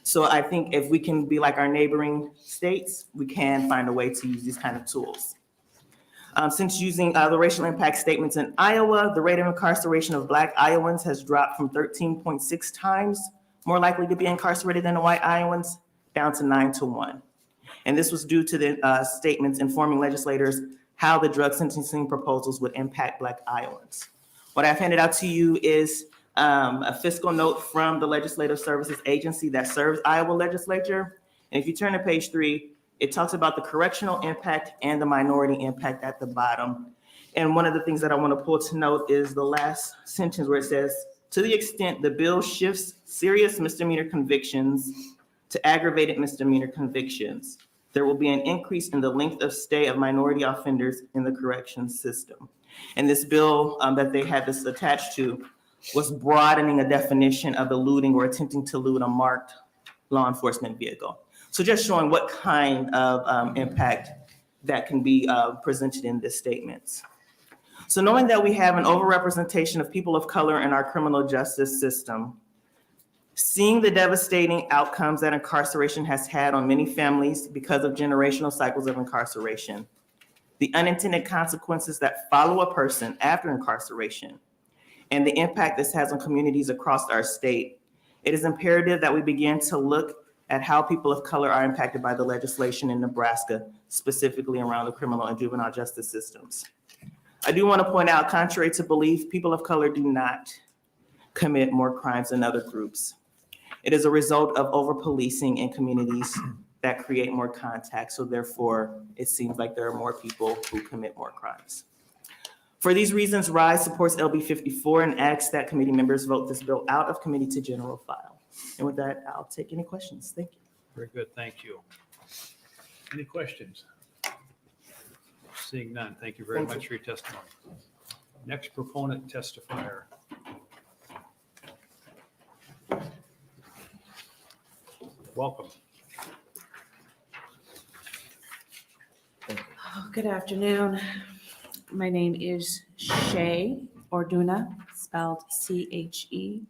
So I think if we can be like our neighboring states, we can find a way to use these kind of tools. Since using the racial impact statements in Iowa, the rate of incarceration of Black Iowans has dropped from 13.6 times more likely to be incarcerated than the white Iowans, down to 9-1. And this was due to the statements informing legislators how the drug sentencing proposals would impact Black Iowans. What I've handed out to you is a fiscal note from the Legislative Services Agency that serves Iowa Legislature. And if you turn to page 3, it talks about the correctional impact and the minority impact at the bottom. And one of the things that I want to pull to note is the last sentence where it says, to the extent the bill shifts serious misdemeanor convictions to aggravated misdemeanor convictions, there will be an increase in the length of stay of minority offenders in the corrections system. And this bill that they had this attached to was broadening a definition of eluding or attempting to elude a marked law enforcement vehicle. So just showing what kind of impact that can be presented in this statement. So knowing that we have an overrepresentation of people of color in our criminal justice system, seeing the devastating outcomes that incarceration has had on many families because of generational cycles of incarceration, the unintended consequences that follow a person after incarceration, and the impact this has on communities across our state, it is imperative that we begin to look at how people of color are impacted by the legislation in Nebraska, specifically around the criminal and juvenile justice systems. I do want to point out, contrary to belief, people of color do not commit more crimes than other groups. It is a result of over-policing in communities that create more contact. So therefore, it seems like there are more people who commit more crimes. For these reasons, RISE supports LB 54 and asks that committee members vote this bill out of committee to general file. And with that, I'll take any questions. Thank you. Very good, thank you. Any questions? Seeing none, thank you very much for your testimony. Next proponent testifier. Welcome. Good afternoon. My name is Shay Orduna, spelled Cheorduna,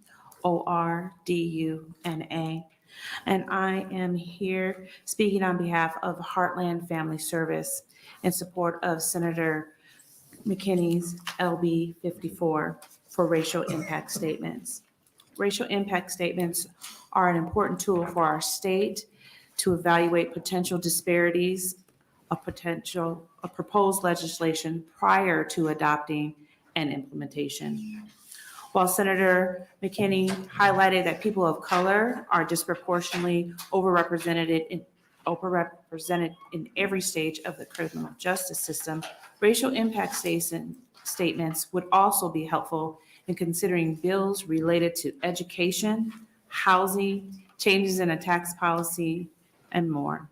and I am here speaking on behalf of Heartland Family Service in support of Senator McKinney's LB 54 for racial impact statements. Racial impact statements are an important tool for our state to evaluate potential disparities of proposed legislation prior to adopting and implementation. While Senator McKinney highlighted that people of color are disproportionately overrepresented in every stage of the criminal justice system, racial impact statements would also be helpful in considering bills related to education, housing, changes in a tax policy, and more.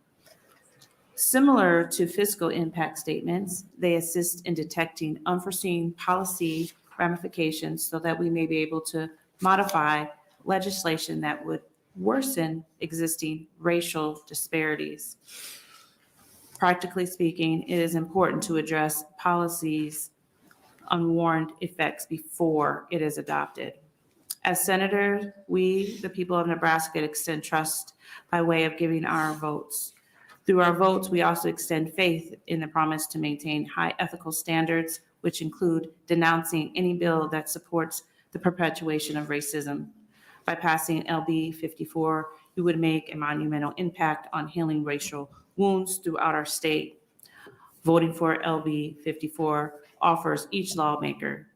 Similar to fiscal impact statements, they assist in detecting unforeseen policy ramifications so that we may be able to modify legislation that would worsen existing racial disparities. Practically speaking, it is important to address policies' unwarranted effects before it is adopted. As senators, we, the people of Nebraska, extend trust by way of giving our votes. Through our votes, we also extend faith in the promise to maintain high ethical standards, which include denouncing any bill that supports the perpetuation of racism. By passing LB 54, we would make a monumental impact on healing racial wounds throughout our state. Voting for LB 54 offers each lawmaker,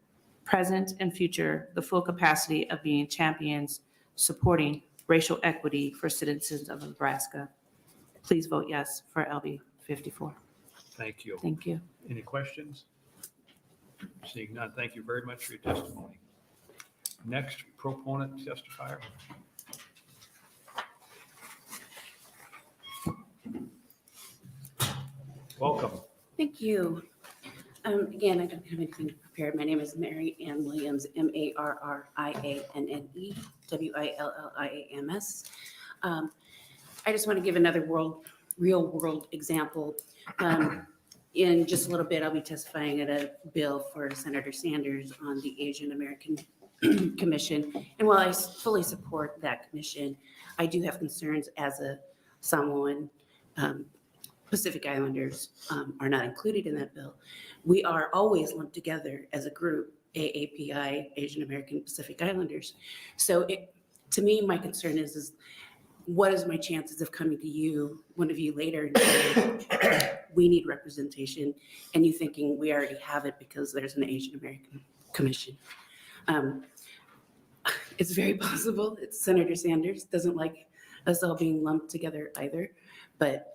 present and future, the full capacity of being champions supporting racial equity for citizens of Nebraska. Please vote yes for LB 54. Thank you. Thank you. Any questions? Seeing none, thank you very much for your testimony. Next proponent testifier. Welcome. Thank you. Again, I don't have anything prepared. My name is Mary Ann Williams, MARRIANNE, WILLIAMS. I just want to give another real world example. In just a little bit, I'll be testifying at a bill for Senator Sanders on the Asian American Commission. And while I fully support that commission, I do have concerns as a Samoan. Pacific Islanders are not included in that bill. We are always lumped together as a group, AAPI, Asian American Pacific Islanders. So to me, my concern is what is my chances of coming to you, one of you later, and saying, we need representation, and you thinking we already have it because there's an Asian American Commission. It's very possible that Senator Sanders doesn't like us all being lumped together either, but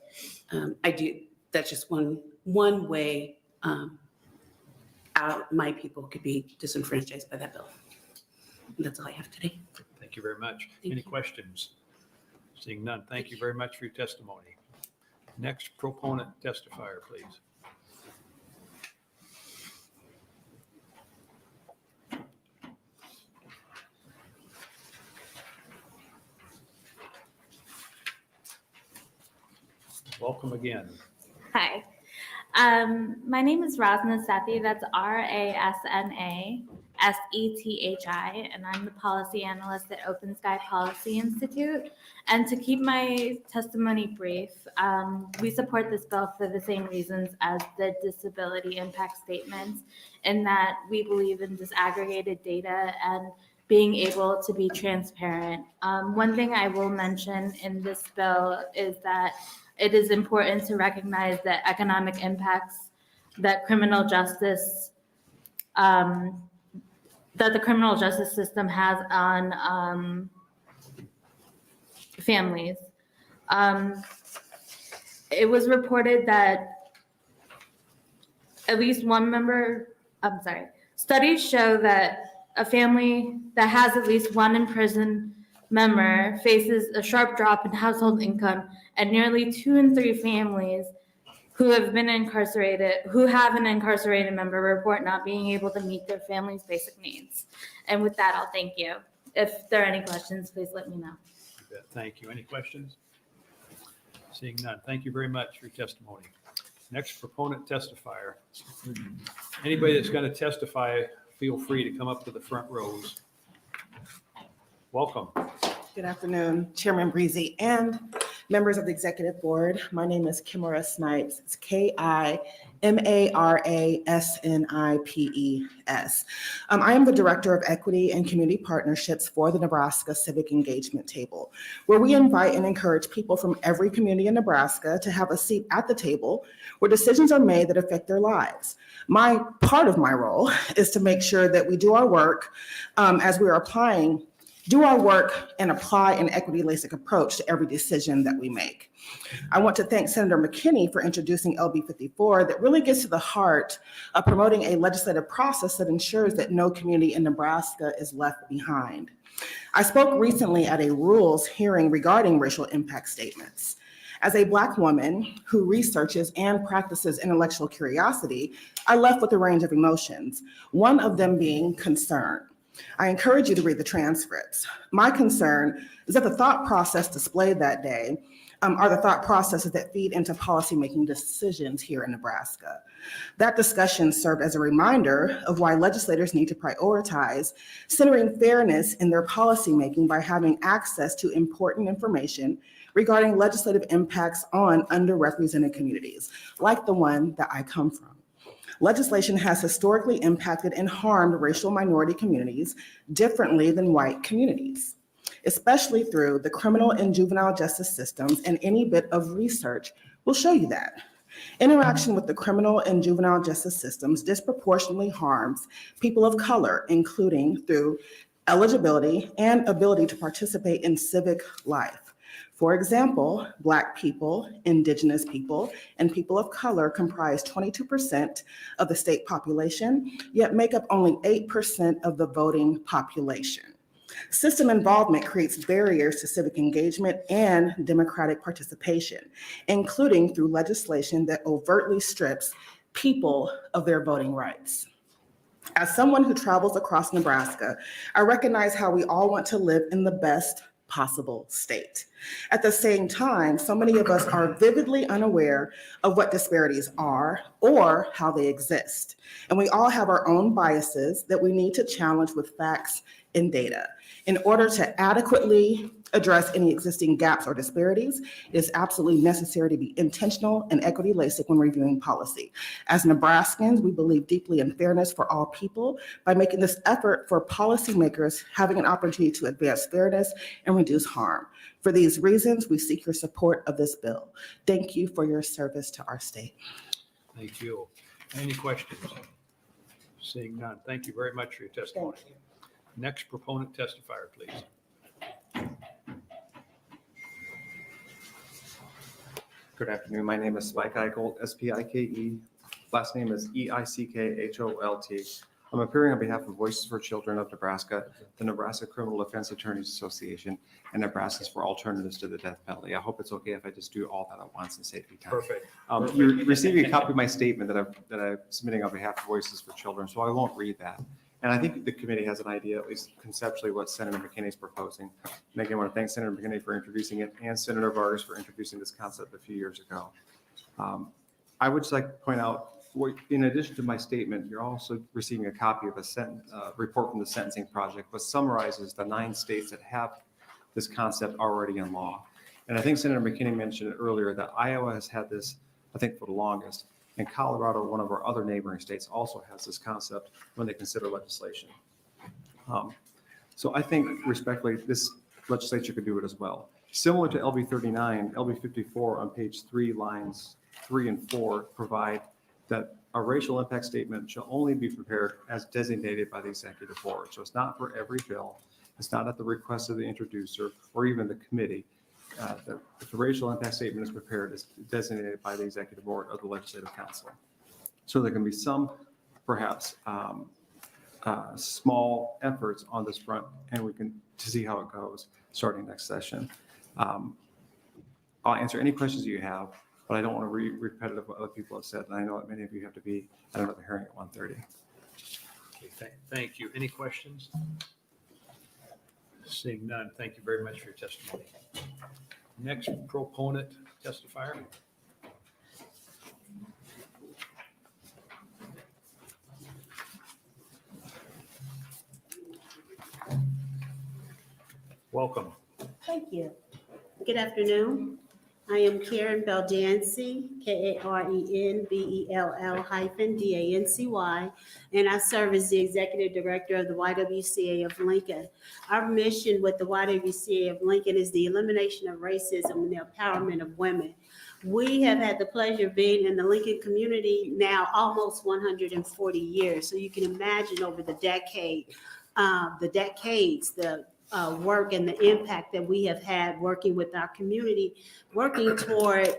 I do. That's just one way my people could be disenfranchised by that bill. And that's all I have today. Thank you very much. Any questions? Seeing none, thank you very much for your testimony. Next proponent testifier, please. Welcome again. Hi. My name is Rasna Sethi. That's RASNA SETHI, and I'm the policy analyst at Open Sky Policy Institute. And to keep my testimony brief, we support this bill for the same reasons as the disability impact statements, in that we believe in disaggregated data and being able to be transparent. One thing I will mention in this bill is that it is important to recognize the economic impacts that the criminal justice system has on families. It was reported that studies show that a family that has at least one imprisoned member faces a sharp drop in household income, and nearly 2 in 3 families who have an incarcerated member report not being able to meet their family's basic needs. And with that, I'll thank you. If there are any questions, please let me know. Thank you. Any questions? Seeing none, thank you very much for your testimony. Next proponent testifier. Anybody that's going to testify, feel free to come up to the front rows. Welcome. Good afternoon, Chairman Breezy and members of the Executive Board. My name is Kimora Snipes. It's KIMARASNIPES. I am the Director of Equity and Community Partnerships for the Nebraska Civic Engagement Table, where we invite and encourage people from every community in Nebraska to have a seat at the table where decisions are made that affect their lives. Part of my role is to make sure that we do our work as we are do our work and apply an equity-holistic approach to every decision that we make. I want to thank Senator McKinney for introducing LB 54 that really gets to the heart of promoting a legislative process that ensures that no community in Nebraska is left behind. I spoke recently at a rules hearing regarding racial impact statements. As a Black woman who researches and practices intellectual curiosity, I left with a range of emotions, one of them being concern. I encourage you to read the transcripts. My concern is that the thought process displayed that day are the thought processes that feed into policymaking decisions here in Nebraska. That discussion served as a reminder of why legislators need to prioritize centering fairness in their policymaking by having access to important information regarding legislative impacts on underrepresented communities, like the one that I come from. Legislation has historically impacted and harmed racial minority communities differently than white communities, especially through the criminal and juvenile justice systems, and any bit of research will show you that. Interaction with the criminal and juvenile justice systems disproportionately harms people of color, including through eligibility and ability to participate in civic life. For example, Black people, Indigenous people, and people of color comprise 22% of the state population, yet make up only 8% of the voting population. System involvement creates barriers to civic engagement and democratic participation, including through legislation that overtly strips people of their voting rights. As someone who travels across Nebraska, I recognize how we all want to live in the best possible state. At the same time, so many of us are vividly unaware of what disparities are or how they exist. And we all have our own biases that we need to challenge with facts and data. In order to adequately address any existing gaps or disparities, it is absolutely necessary to be intentional and equity-laced when reviewing policy. As Nebraskans, we believe deeply in fairness for all people by making this effort for policymakers having an opportunity to advance fairness and reduce harm. For these reasons, we seek your support of this bill. Thank you for your service to our state. Thank you. Any questions? Seeing none. Thank you very much for your testimony. Next proponent testifier, please. Good afternoon. My name is Spike Eicholt, S-P-I-K-E. Last name is E-I-C-K-H-O-L-T. I'm appearing on behalf of Voices for Children of Nebraska, the Nebraska Criminal Defense Attorneys Association, and Nebraskans for Alternatives to the Death Penalty. I hope it's okay if I just do all that at once and save you time. Perfect. You're receiving a copy of my statement that I'm submitting on behalf of Voices for Children, so I won't read that. And I think the committee has an idea, at least conceptually, what Senator McKinney is proposing. And again, I want to thank Senator McKinney for introducing it and Senator Vargas for introducing this concept a few years ago. I would just like to point out, in addition to my statement, you're also receiving a copy of a report from the Sentencing Project, which summarizes the 9 states that have this concept already in law. And I think Senator McKinney mentioned it earlier that Iowa has had this, I think, for the longest. And Colorado, one of our other neighboring states, also has this concept when they consider legislation. So I think respectfully, this legislature could do it as well. Similar to LB 39, LB 54 on page 3, lines 3 and 4 provide that a racial impact statement shall only be prepared as designated by the executive board. So it's not for every bill. It's not at the request of the introducer or even the committee. If the racial impact statement is prepared, is designated by the executive board of the legislative council. So there can be some, perhaps, small efforts on this front, and we can to see how it goes starting next session. I'll answer any questions you have, but I don't want to be repetitive what other people have said, and I know that many of you have to be at another hearing at 1:30. Okay, thank you. Any questions? Seeing none, thank you very much for your testimony. Next proponent testifier. Welcome. Thank you. Good afternoon. I am Karen Beldancy, KarenBellDancy, and I serve as the Executive Director of the YWCA of Lincoln. Our mission with the YWCA of Lincoln is the elimination of racism and the empowerment of women. We have had the pleasure of being in the Lincoln community now almost 140 years. So you can imagine over the decades, the work and the impact that we have had working with our community, working toward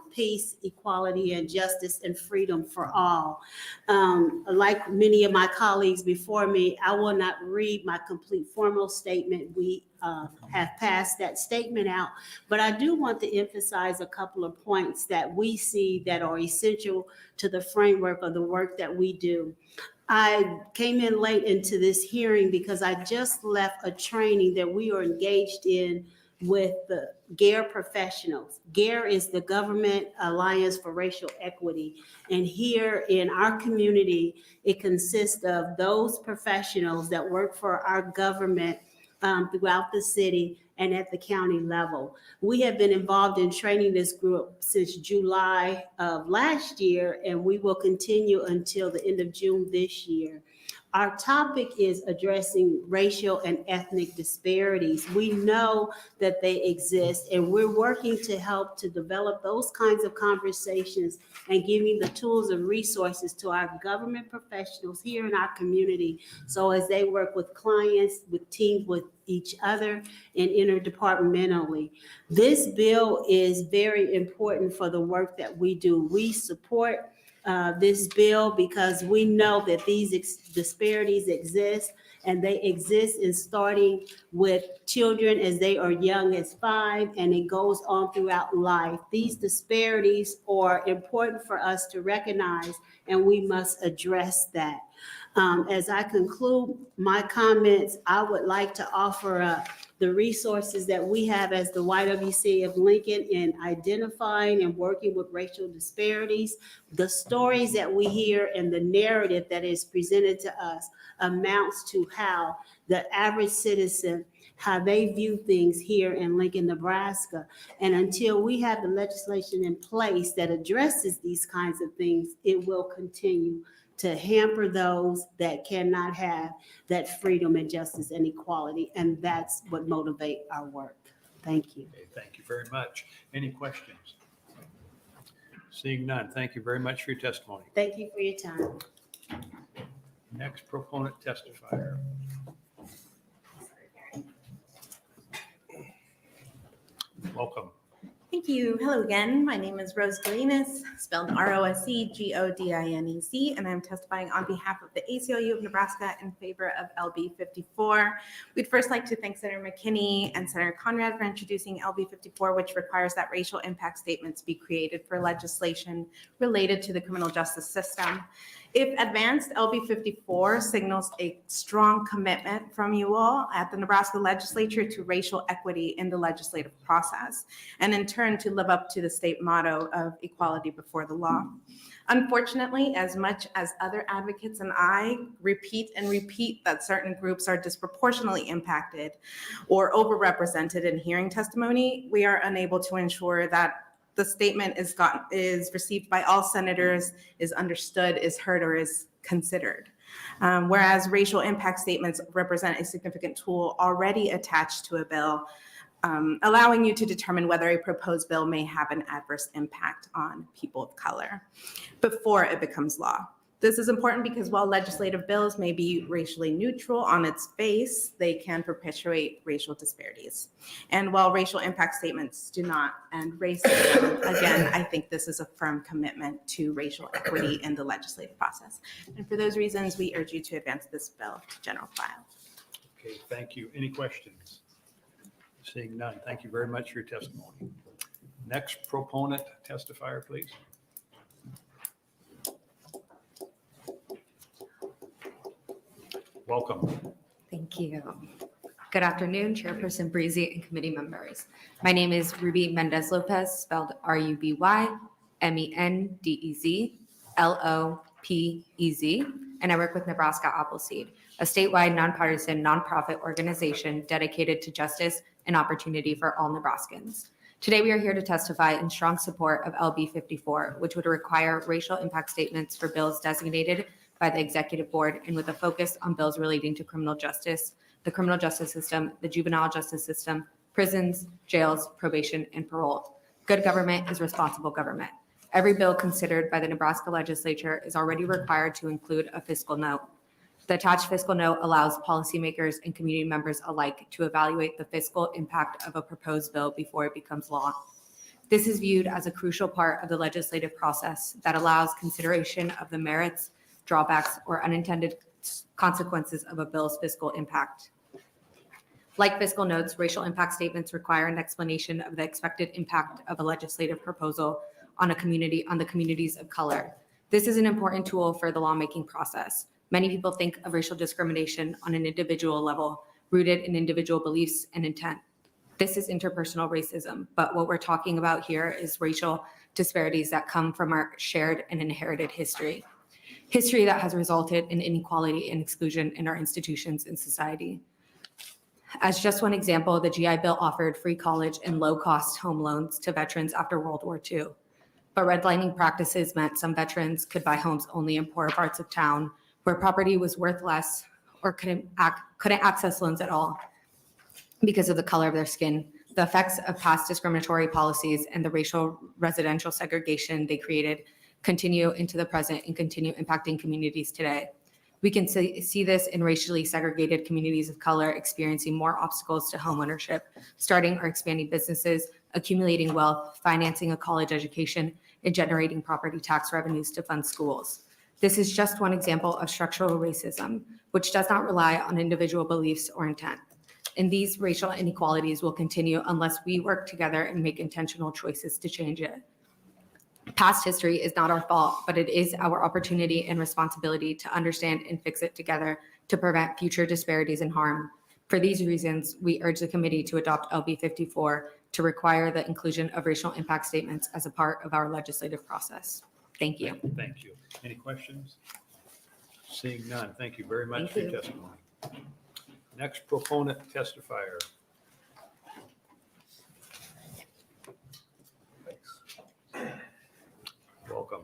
peace, equality, and justice and freedom for all. Like many of my colleagues before me, I will not read my complete formal statement. We have passed that statement out, but I do want to emphasize a couple of points that we see that are essential to the framework of the work that we do. I came in late into this hearing because I just left a training that we are engaged in with the GARE professionals. GARE is the Government Alliance for Racial Equity. And here in our community, it consists of those professionals that work for our government throughout the city and at the county level. We have been involved in training this group since July of last year, and we will continue until the end of June this year. Our topic is addressing racial and ethnic disparities. We know that they exist, and we're working to help to develop those kinds of conversations and giving the tools and resources to our government professionals here in our community. So as they work with clients, with teams, with each other, and interdepartmentally. This bill is very important for the work that we do. We support this bill because we know that these disparities exist, and they exist in starting with children as they are young as 5, and it goes on throughout life. These disparities are important for us to recognize, and we must address that. As I conclude my comments, I would like to offer up the resources that we have as the YWCA of Lincoln in identifying and working with racial disparities. The stories that we hear and the narrative that is presented to us amounts to how the average citizen, how they view things here in Lincoln, Nebraska. And until we have the legislation in place that addresses these kinds of things, it will continue to hamper those that cannot have that freedom and justice and equality. And that's what motivates our work. Thank you. Okay, thank you very much. Any questions? Seeing none, thank you very much for your testimony. Thank you for your time. Next proponent testifier. Welcome. Thank you. Hello again. My name is Rose Galinas, spelled ROSEGODINEC, and I'm testifying on behalf of the ACLU of Nebraska in favor of LB 54. We'd first like to thank Senator McKinney and Senator Conrad for introducing LB 54, which requires that racial impact statements be created for legislation related to the criminal justice system. If advanced, LB 54 signals a strong commitment from you all at the Nebraska Legislature to racial equity in the legislative process, and in turn to live up to the state motto of equality before the law. Unfortunately, as much as other advocates and I repeat and repeat that certain groups are disproportionately impacted or overrepresented in hearing testimony, we are unable to ensure that the statement is received by all senators, is understood, is heard, or is considered. Whereas racial impact statements represent a significant tool already attached to a bill, allowing you to determine whether a proposed bill may have an adverse impact on people of color before it becomes law. This is important because while legislative bills may be racially neutral on its face, they can perpetuate racial disparities. And while racial impact statements do not end racism, again, I think this is a firm commitment to racial equity in the legislative process. And for those reasons, we urge you to advance this bill to general file. Okay, thank you. Any questions? Seeing none, thank you very much for your testimony. Next proponent testifier, please. Welcome. Thank you. Good afternoon, Chairperson Breezy and committee members. My name is Ruby Mendez Lopez, spelled RUBY-MENDEZ-LOPEZ, and I work with Nebraska Appleseed, a statewide nonpartisan nonprofit organization dedicated to justice and opportunity for all Nebraskans. Today, we are here to testify in strong support of LB 54, which would require racial impact statements for bills designated by the executive board and with a focus on bills relating to criminal justice, the criminal justice system, the juvenile justice system, prisons, jails, probation, and parole. Good government is responsible government. Every bill considered by the Nebraska Legislature is already required to include a fiscal note. The attached fiscal note allows policymakers and community members alike to evaluate the fiscal impact of a proposed bill before it becomes law. This is viewed as a crucial part of the legislative process that allows consideration of the merits, drawbacks, or unintended consequences of a bill's fiscal impact. Like fiscal notes, racial impact statements require an explanation of the expected impact of a legislative proposal on the communities of color. This is an important tool for the lawmaking process. Many people think of racial discrimination on an individual level, rooted in individual beliefs and intent. This is interpersonal racism, but what we're talking about here is racial disparities that come from our shared and inherited history. History that has resulted in inequality and exclusion in our institutions and society. As just one example, the GI Bill offered free college and low-cost home loans to veterans after World War II. But redlining practices meant some veterans could buy homes only in poorer parts of town where property was worth less or couldn't access loans at all because of the color of their skin. The effects of past discriminatory policies and the racial residential segregation they created continue into the present and continue impacting communities today. We can see this in racially segregated communities of color experiencing more obstacles to homeownership, starting or expanding businesses, accumulating wealth, financing a college education, and generating property tax revenues to fund schools. This is just one example of structural racism, which does not rely on individual beliefs or intent. And these racial inequalities will continue unless we work together and make intentional choices to change it. Past history is not our fault, but it is our opportunity and responsibility to understand and fix it together to prevent future disparities and harm. For these reasons, we urge the committee to adopt LB 54 to require the inclusion of racial impact statements as a part of our legislative process. Thank you. Thank you. Any questions? Seeing none, thank you very much for your testimony. Next proponent testifier. Welcome.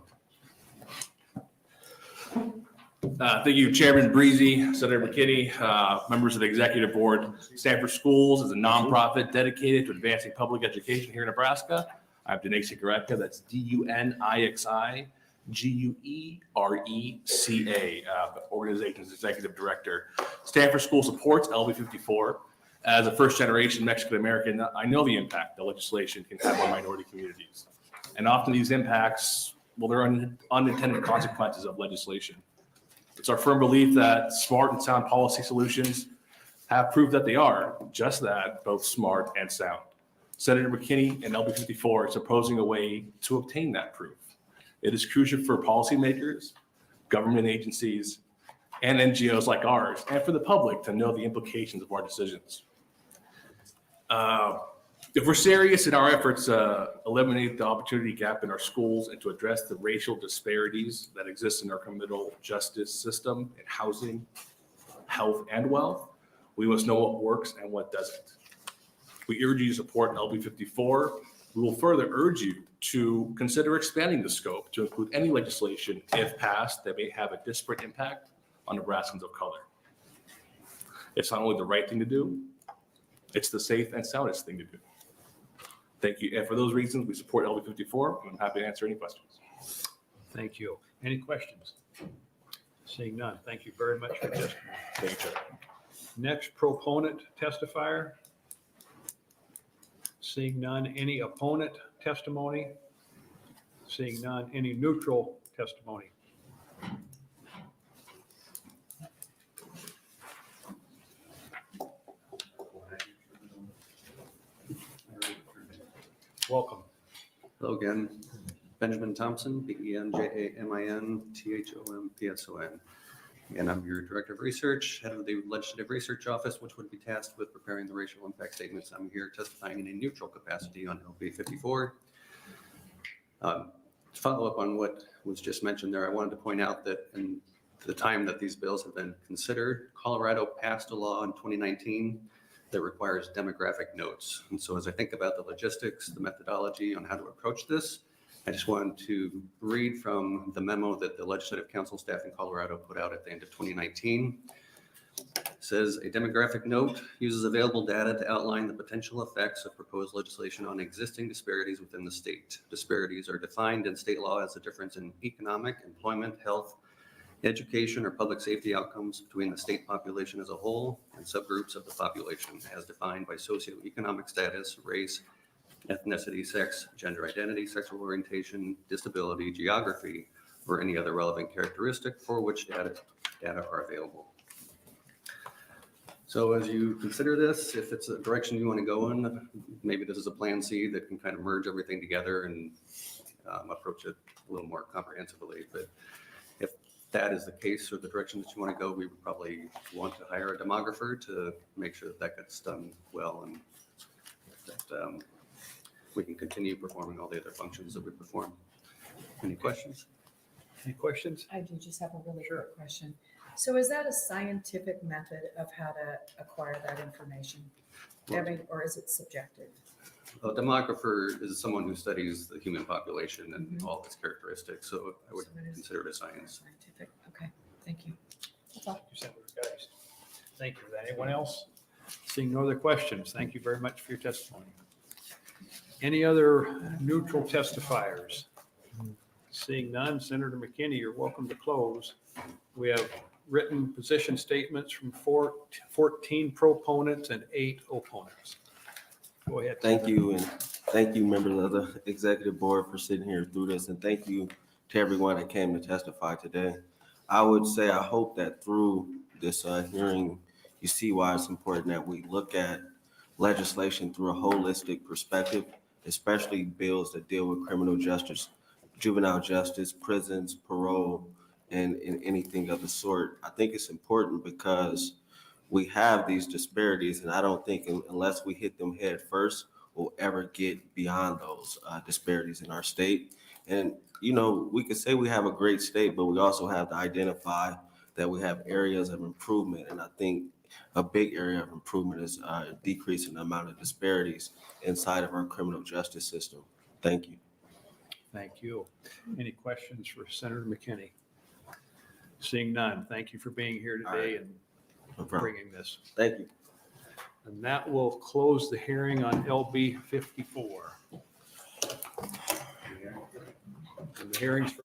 Thank you, Chairman Breezy, Senator McKinney, members of the Executive Board. Stanford Schools is a nonprofit dedicated to advancing public education here in Nebraska. I have Denixi Goretka, that's DUNIXI GUERECA, the organization's executive director. Stanford School supports LB 54. As a first-generation Mexican-American, I know the impact the legislation can have on minority communities. And often these impacts, well, they're unintended consequences of legislation. It's our firm belief that smart and sound policy solutions have proved that they are just that, both smart and sound. Senator McKinney and LB 54 is proposing a way to obtain that proof. It is crucial for policymakers, government agencies, and NGOs like ours, and for the public to know the implications of our decisions. If we're serious in our efforts to eliminate the opportunity gap in our schools and to address the racial disparities that exist in our criminal justice system in housing, health, and wealth, we must know what works and what doesn't. We urge you to support LB 54. We will further urge you to consider expanding the scope to include any legislation, if passed, that may have a disparate impact on Nebraskans of color. It's not only the right thing to do, it's the safe and soundest thing to do. Thank you. And for those reasons, we support LB 54. I'm happy to answer any questions. Thank you. Any questions? Seeing none, thank you very much for testimony. Thank you, Chair. Next proponent testifier. Seeing none, any opponent testimony? Seeing none, any neutral testimony? Welcome. Hello again. Benjamin Thompson, BenjaminThomson. And I'm your Director of Research, head of the Legislative Research Office, which would be tasked with preparing the racial impact statements. I'm here testifying in a neutral capacity on LB 54. To follow up on what was just mentioned there, I wanted to point out that in the time that these bills have been considered, Colorado passed a law in 2019 that requires demographic notes. And so as I think about the logistics, the methodology on how to approach this, I just wanted to read from the memo that the Legislative Council staff in Colorado put out at the end of 2019. It says, a demographic note uses available data to outline the potential effects of proposed legislation on existing disparities within the state. Disparities are defined in state law as a difference in economic, employment, health, education, or public safety outcomes between the state population as a whole and subgroups of the population as defined by socioeconomic status, race, ethnicity, sex, gender identity, sexual orientation, disability, geography, or any other relevant characteristic for which data are available. So as you consider this, if it's a direction you want to go in, maybe this is a plan C that can kind of merge everything together and approach it a little more comprehensively. But if that is the case or the direction that you want to go, we would probably want to hire a demographer to make sure that that gets done well and that we can continue performing all the other functions that we perform. Any questions? Any questions? I do just have a really quick question. So is that a scientific method of how to acquire that information? I mean, or is it subjective? A demographer is someone who studies the human population and all its characteristics, so I would consider it a science. Scientific, okay, thank you. That's all. Senator Geist. Thank you for that. Anyone else? Seeing no other questions, thank you very much for your testimony. Any other neutral testifiers? Seeing none, Senator McKinney, you're welcome to close. We have written position statements from 14 proponents and 8 opponents. Go ahead. Thank you, and thank you, members of the executive board, for sitting here through this, and thank you to everyone that came to testify today. I would say I hope that through this hearing, you see why it's important that we look at legislation through a holistic perspective, especially bills that deal with criminal justice, juvenile justice, prisons, parole, and anything of the sort. I think it's important because we have these disparities, and I don't think unless we hit them head first, we'll ever get beyond those disparities in our state. And, you know, we could say we have a great state, but we also have to identify that we have areas of improvement. And I think a big area of improvement is decreasing the amount of disparities inside of our criminal justice system. Thank you. Thank you. Any questions for Senator McKinney? Seeing none, thank you for being here today and No problem. bringing this. Thank you. And that will close the hearing on LB 54. And the hearings for